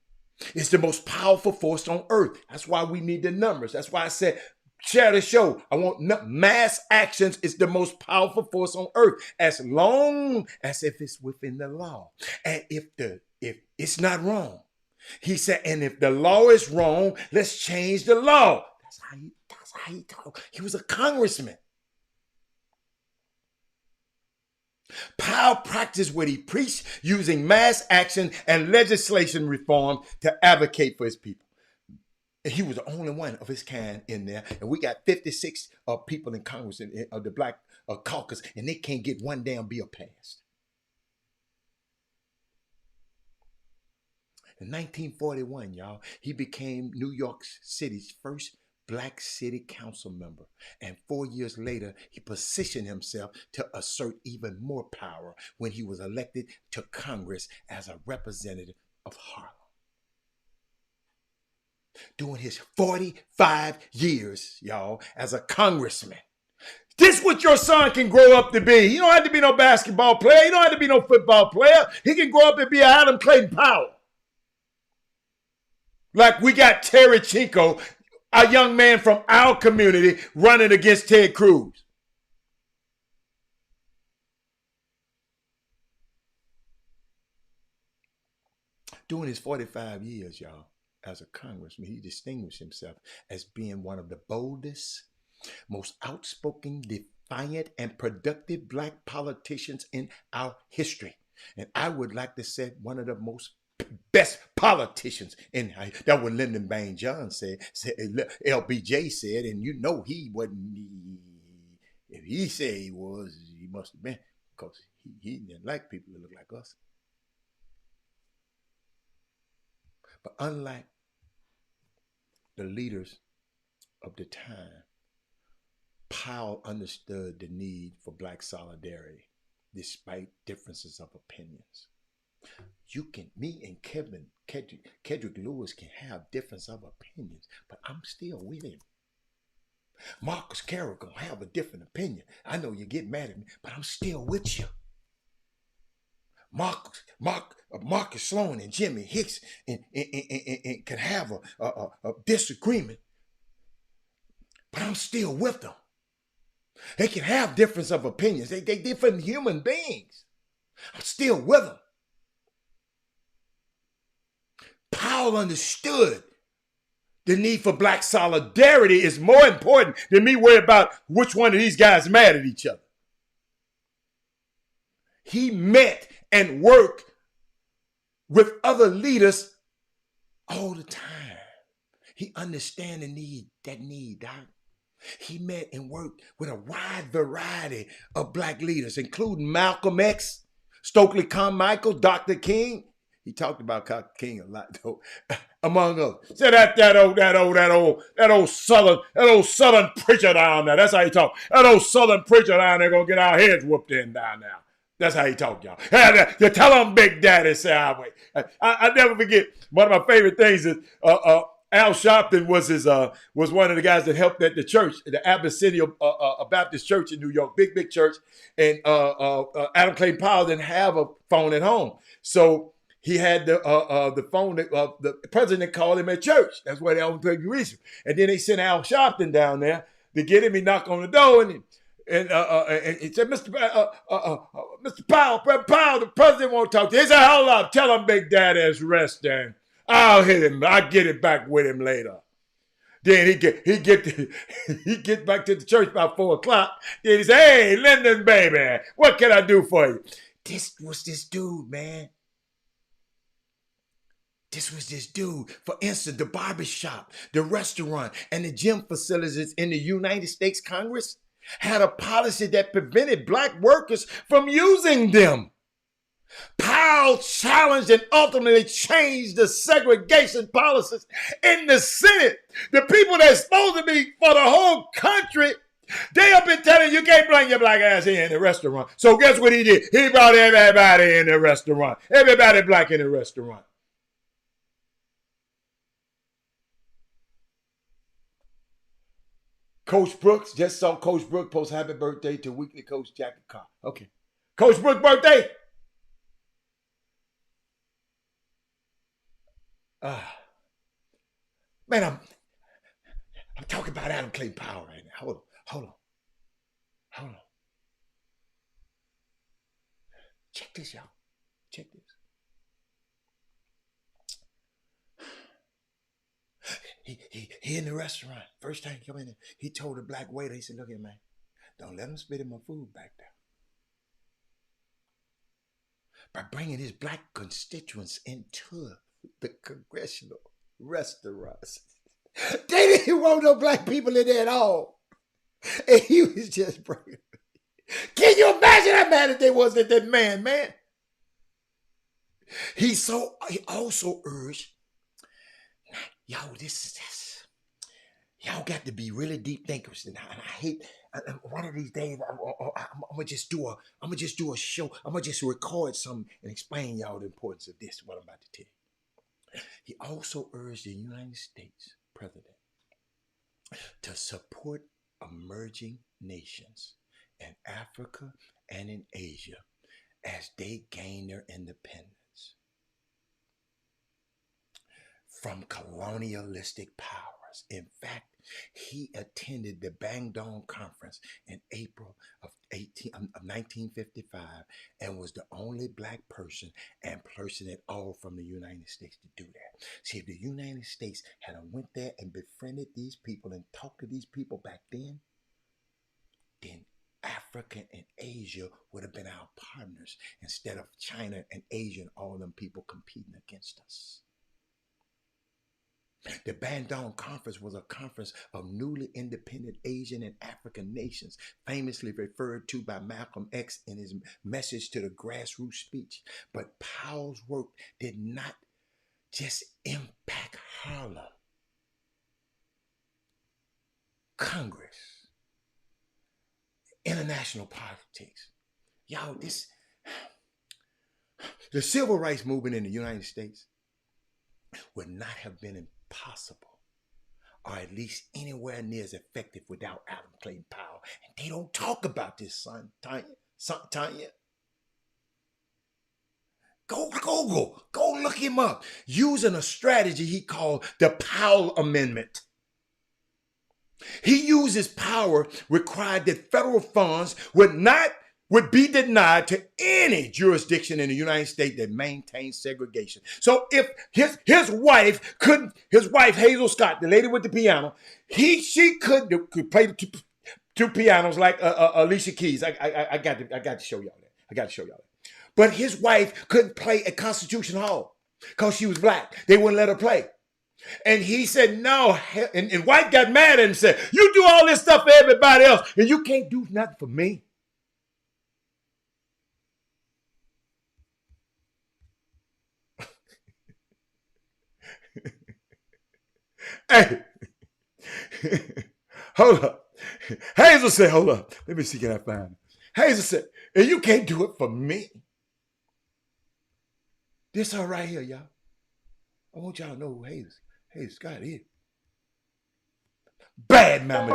[SPEAKER 1] is the most powerful force on earth. That's why we need the numbers. That's why I said, share the show. I want mass actions is the most powerful force on earth, as long as if it's within the law. And if it's not wrong. He said, and if the law is wrong, let's change the law. That's how he talked. He was a congressman. Powell practiced what he preached, using mass action and legislation reform to advocate for his people. And he was the only one of his kind in there. And we got 56 people in Congress of the black caucus, and they can't get one damn bill passed. In 1941, y'all, he became New York City's first black city council member. And 4 years later, he positioned himself to assert even more power when he was elected to Congress as a representative of Harlem. During his 45 years, y'all, as a congressman. This is what your son can grow up to be. He don't have to be no basketball player. He don't have to be no football player. He can grow up and be an Adam Clayton Powell. Like we got Terry Chinko, a young man from our community, running against Ted Cruz. During his 45 years, y'all, as a congressman, he distinguished himself as being one of the boldest, most outspoken, defiant, and productive black politicians in our history. And I would like to say one of the most best politicians in that what Lyndon Baines John said, LBJ said, and you know he wasn't. If he said he was, he must have been, because he didn't like people that look like us. But unlike the leaders of the time, Powell understood the need for black solidarity, despite differences of opinions. Me and Kedrick Lewis can have difference of opinions, but I'm still with him. Marcus Carroll gonna have a different opinion. I know you get mad at me, but I'm still with you. Marcus Sloan and Jimmy Hicks and can have a disagreement, but I'm still with them. They can have difference of opinions. They different human beings. I'm still with them. Powell understood the need for black solidarity is more important than me worried about which one of these guys mad at each other. He met and worked with other leaders all the time. He understand that need, Doc. He met and worked with a wide variety of black leaders, including Malcolm X, Stokely Carmichael, Dr. King. He talked about Dr. King a lot, though, among others. Say that old southern preacher down there. That's how he talk. That old southern preacher down there gonna get our heads whooped in down there. That's how he talk, y'all. You tell him Big Daddy say, I never forget. One of my favorite things is Al Sharpton was one of the guys that helped at the church, the Abyssinia Baptist Church in New York, big church. And Adam Clayton Powell didn't have a phone at home, so he had the phone that the president called him at church. That's why they always played research. And then they sent Al Sharpton down there to get him. He knocked on the door and he said, Mr. Powell, the president won't talk to you. He said, hold up, tell him Big Daddy's resting. I'll hit him. I'll get it back with him later. Then he get back to the church about 4 o'clock. Then he said, hey, Lyndon, baby, what can I do for you? This was this dude, man. This was this dude. For instance, the barber shop, the restaurant, and the gym facilities in the United States Congress had a policy that prevented black workers from using them. Powell challenged and ultimately changed the segregation policies in the Senate. The people that's supposed to be for the whole country, they have been telling you can't bring your black ass here in the restaurant. So guess what he did? He brought everybody in the restaurant. Everybody black in the restaurant. Coach Brooks, just saw Coach Brooks post happy birthday to weekly coach Jackie Carr. Okay. Coach Brooks' birthday. Man, I'm talking about Adam Clayton Powell right now. Hold on. Check this, y'all. Check this. He in the restaurant. First time he come in there, he told the black waiter, he said, look here, man, don't let him spit in my food back there. By bringing his black constituents into the congressional restaurants. They didn't want no black people in there at all. And he was just bringing. Can you imagine how mad that they was at that man? He also urged, yo, y'all got to be really deep thinkers. And I hate, one of these days, I'm gonna just do a show. I'm gonna just record something and explain y'all the importance of this, what I'm about to tell you. He also urged the United States president to support emerging nations in Africa and in Asia as they gain their independence from colonialistic powers. In fact, he attended the Bandung Conference in April of 1955 and was the only black person and person at all from the United States to do that. See, if the United States had went there and befriended these people and talked to these people back then Africa and Asia would have been our partners instead of China and Asia and all them people competing against us. The Bandung Conference was a conference of newly independent Asian and African nations, famously referred to by Malcolm X in his message to the grassroots speech. But Powell's work did not just impact Harlem, Congress, international politics. Y'all, the civil rights movement in the United States would not have been possible, or at least anywhere near as effective without Adam Clayton Powell. And they don't talk about this, Tanya. Go look him up. Using a strategy he called the Powell Amendment. He used his power required that federal funds would be denied to any jurisdiction in the United States that maintains segregation. So if his wife Hazel Scott, the lady with the piano, she could play two pianos like Alicia Keys. I got to show y'all that. But his wife couldn't play at Constitution Hall because she was black. They wouldn't let her play. And he said, no. And White got mad at him and said, you do all this stuff for everybody else, and you can't do nothing for me. Hey, hold up. Hazel said, hold up. Let me see, can I find it? Hazel said, and you can't do it for me. This her right here, y'all. I want y'all to know who Hazel Hey, Scott, here. Bad mama.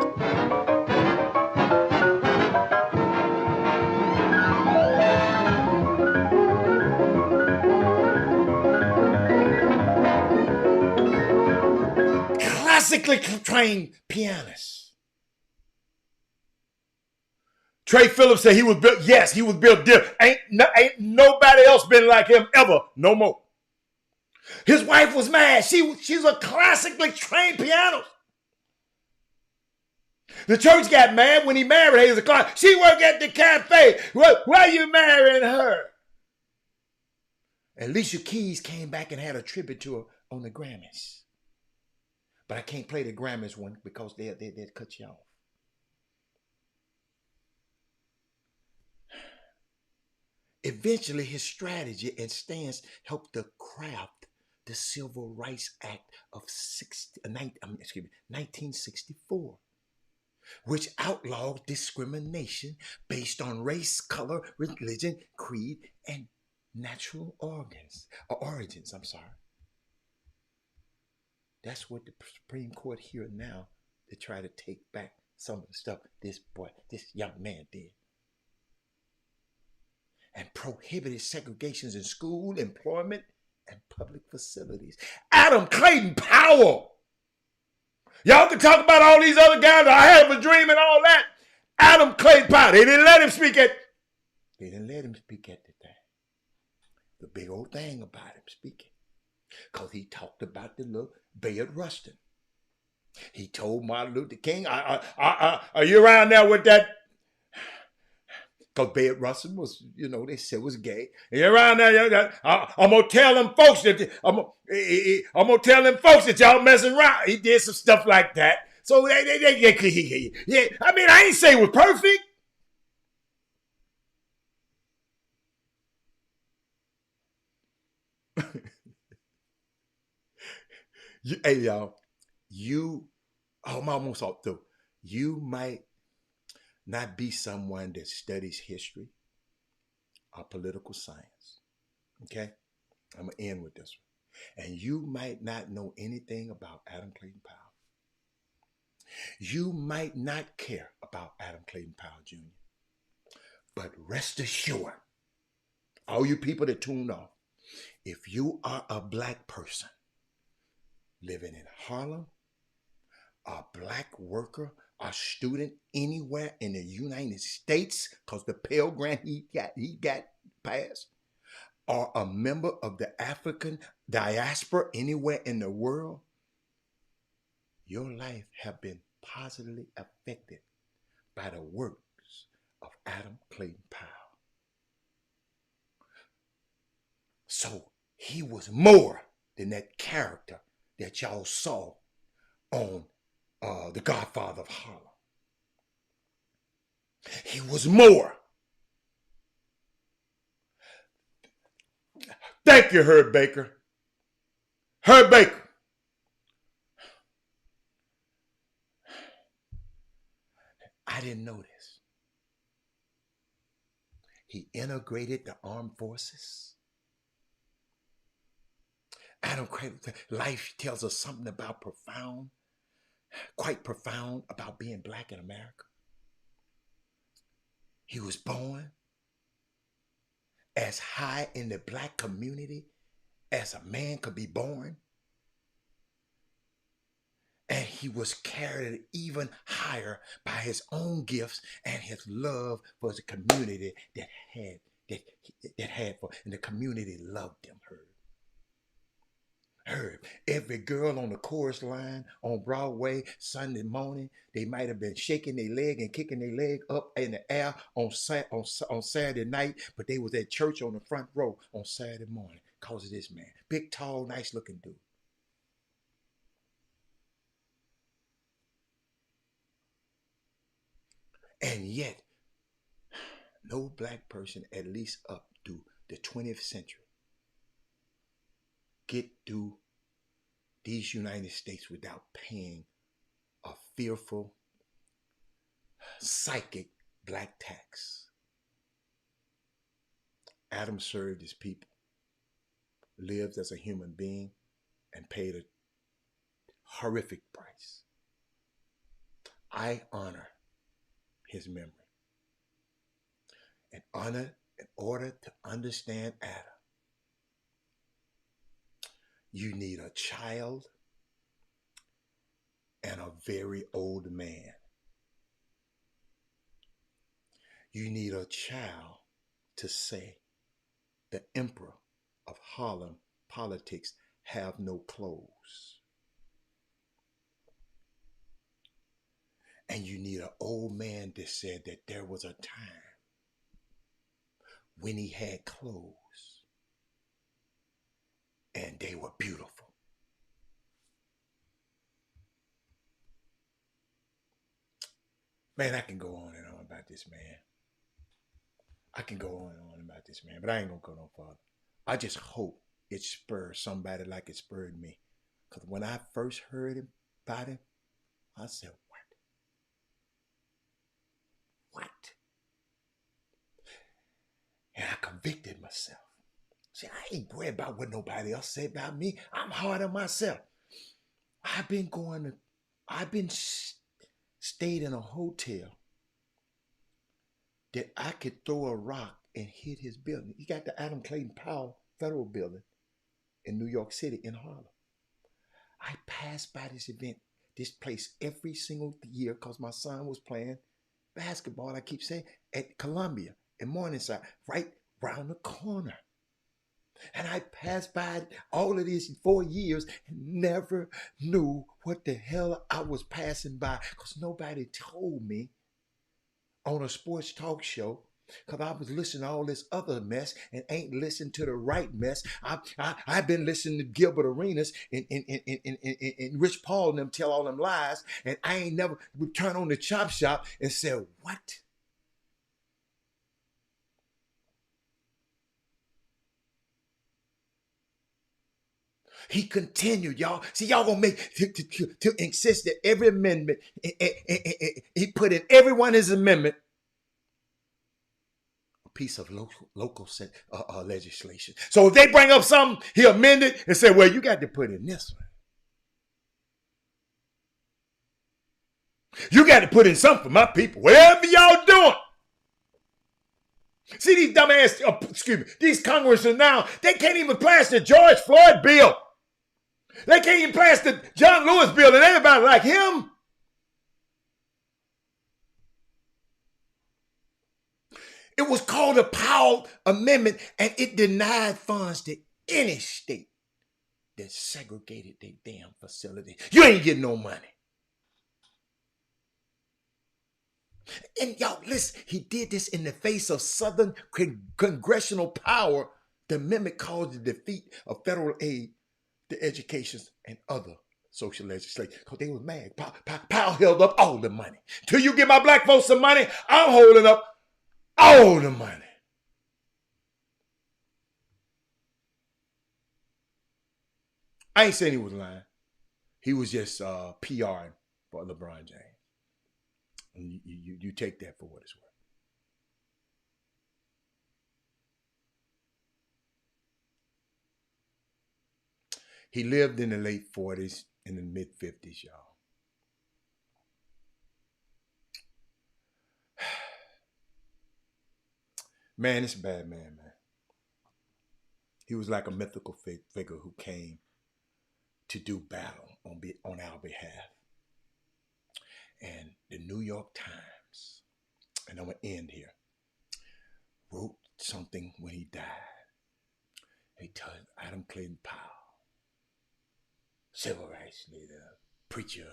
[SPEAKER 1] Classically trained pianist. Trey Phillips said he was built. Yes, he was built different. Ain't nobody else been like him ever. No more. His wife was mad. She's a classically trained pianist. The church got mad when he married her. He was a client. She worked at the cafe. Why are you marrying her? Alicia Keys came back and had a tribute to her on the Grammys. But I can't play the Grammys one because they'll cut you off. Eventually, his strategy and stance helped to craft the Civil Rights Act of 1964, which outlawed discrimination based on race, color, religion, creed, and natural origins. That's what the Supreme Court here now to try to take back some of the stuff this young man did. And prohibited segregations in school, employment, and public facilities. Adam Clayton Powell. Y'all can talk about all these other guys. I have a dream and all that. Adam Clayton Powell. They didn't let him speak at the thing. The big old thing about him speaking. Because he talked about the little Bayard Rustin. He told Martin Luther King, are you around there with that? Because Bayard Rustin was, they said was gay. And you're around there, I'm gonna tell them folks that y'all messing around. He did some stuff like that. So I ain't say it was perfect. Hey y'all, I'm almost all through. You might not be someone that studies history or political science. Okay? I'm going to end with this one. And you might not know anything about Adam Clayton Powell. You might not care about Adam Clayton Powell Jr. But rest assured, all you people that tuned off, if you are a black person living in Harlem, a black worker, a student anywhere in the United States, because the Pell Grant he got passed, or a member of the African diaspora anywhere in the world, your life have been positively affected by the works of Adam Clayton Powell. So he was more than that character that y'all saw on The Godfather of Harlem. He was more. Thank you, Herb Baker. Herb Baker. I didn't know this. He integrated the armed forces. Adam Clayton's life tells us something about quite profound about being black in America. He was born as high in the black community as a man could be born. And he was carried even higher by his own gifts and his love for the community that and the community loved him. Heard every girl on the chorus line on Broadway Sunday morning, they might have been shaking their leg and kicking their leg up in the air on Saturday night, but they was at church on the front row on Saturday morning because of this man. Big, tall, nice looking dude. And yet, no black person, at least up to the 20th century, get through these United States without paying a fearful, psychic black tax. Adam served his people, lived as a human being, and paid a horrific price. I honor his memory. And honor, in order to understand Adam, you need a child and a very old man. You need a child to say the emperor of Harlem politics have no clothes. And you need an old man that said that there was a time when he had clothes and they were beautiful. Man, I can go on and on about this man. I can go on and on about this man, but I ain't gonna go no farther. I just hope it spurs somebody like it spurred me. Because when I first heard about him, I said, what? And I convicted myself. See, I ain't worried about what nobody else said about me. I'm hard on myself. I've been stayed in a hotel that I could throw a rock and hit his building. You got the Adam Clayton Powell Federal Building in New York City in Harlem. I passed by this place every single year because my son was playing basketball, I keep saying, at Columbia in Morningside, right round the corner. And I passed by all of these 4 years and never knew what the hell I was passing by because nobody told me on a sports talk show, because I was listening to all this other mess and ain't listened to the right mess. I've been listening to Gilbert Arenas and Rich Paul and them tell all them lies, and I ain't never would turn on the Chop Shop and say, what? He continued, y'all. See, y'all gonna make to insist that every amendment, he put in every one of his amendment a piece of local legislation. So if they bring up something, he amend it and say, well, you got to put in this one. You got to put in something for my people. Whatever y'all doing. See these dumbass, these congressmen now, they can't even pass the George Floyd bill. They can't even pass the John Lewis bill, and everybody like him. It was called the Powell Amendment, and it denied funds to any state that segregated their damn facility. You ain't getting no money. And y'all, listen, he did this in the face of Southern congressional power. The amendment caused the defeat of federal aid to education and other social legislation because they was mad. Powell held up all the money. Till you give my black folks some money, I'm holding up all the money. I ain't saying he was lying. He was just PRing for LeBron James. And you take that for what it's worth. He lived in the late 40s and the mid 50s, y'all. Man, it's a bad man. He was like a mythical figure who came to do battle on our behalf. And the New York Times, and I'm going to end here, wrote something when he died. They told Adam Clayton Powell, civil rights leader, preacher,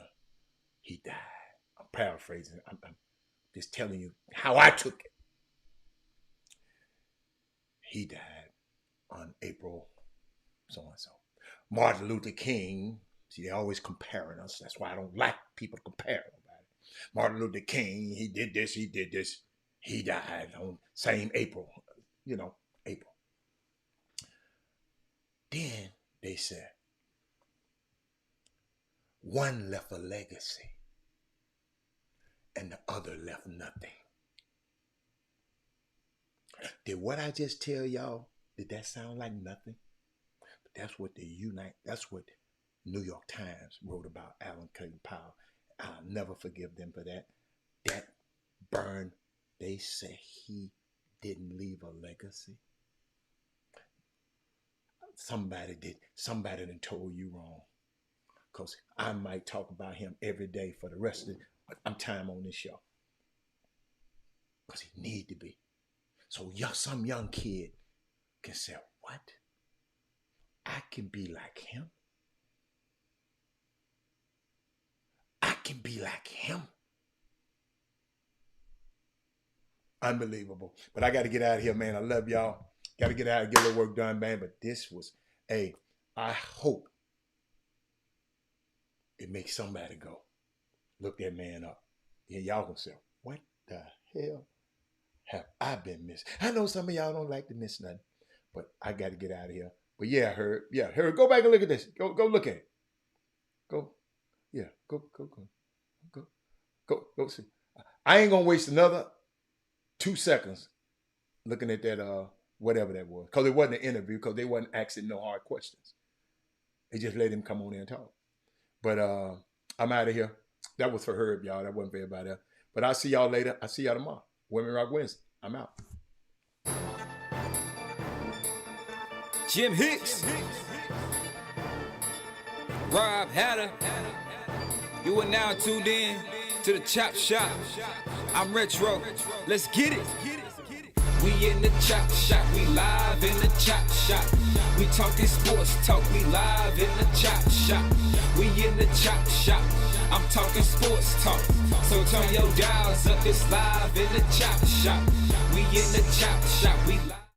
[SPEAKER 1] he died. I'm paraphrasing. I'm just telling you how I took it. He died on April so-and-so. Martin Luther King, see, they're always comparing us. That's why I don't like people comparing nobody. Martin Luther King, he did this. He died on same April, April. Then they said, one left a legacy and the other left nothing. Did what I just tell y'all, did that sound like nothing? But that's what New York Times wrote about Alan Clayton Powell. I'll never forgive them for that. That burn, they say he didn't leave a legacy. Somebody did. Somebody done told you wrong. Because I might talk about him every day for the rest of the time on this show. Because he need to be. So some young kid can say, what? I can be like him? I can be like him? Unbelievable. But I got to get out of here, man. I love y'all. Got to get out and get a little work done, man. But this was, hey, I hope it makes somebody go, look that man up. Yeah, y'all gonna say, what the hell have I been missing? I know some of y'all don't like to miss nothing, but I got to get out of here. But yeah, Herb, go back and look at this. Go look at it. Go see. I ain't gonna waste another 2 seconds looking at that whatever that was, because it wasn't an interview, because they wasn't asking no hard questions. They just let him come on in and talk. But I'm out of here. That was for Herb, y'all. That wasn't for everybody else. But I'll see y'all later. I'll see y'all tomorrow. Women Rock Wednesday. I'm out.
[SPEAKER 8] Jim Hicks, Rob Hatter. You are now tuned in to the Chop Shop. I'm Retro. Let's get it. We in the Chop Shop. We live in the Chop Shop. We talking sports talk. We live in the Chop Shop. We in the Chop Shop. I'm talking sports talk. So turn your dials up. It's live in the Chop Shop. We in the Chop Shop. We live.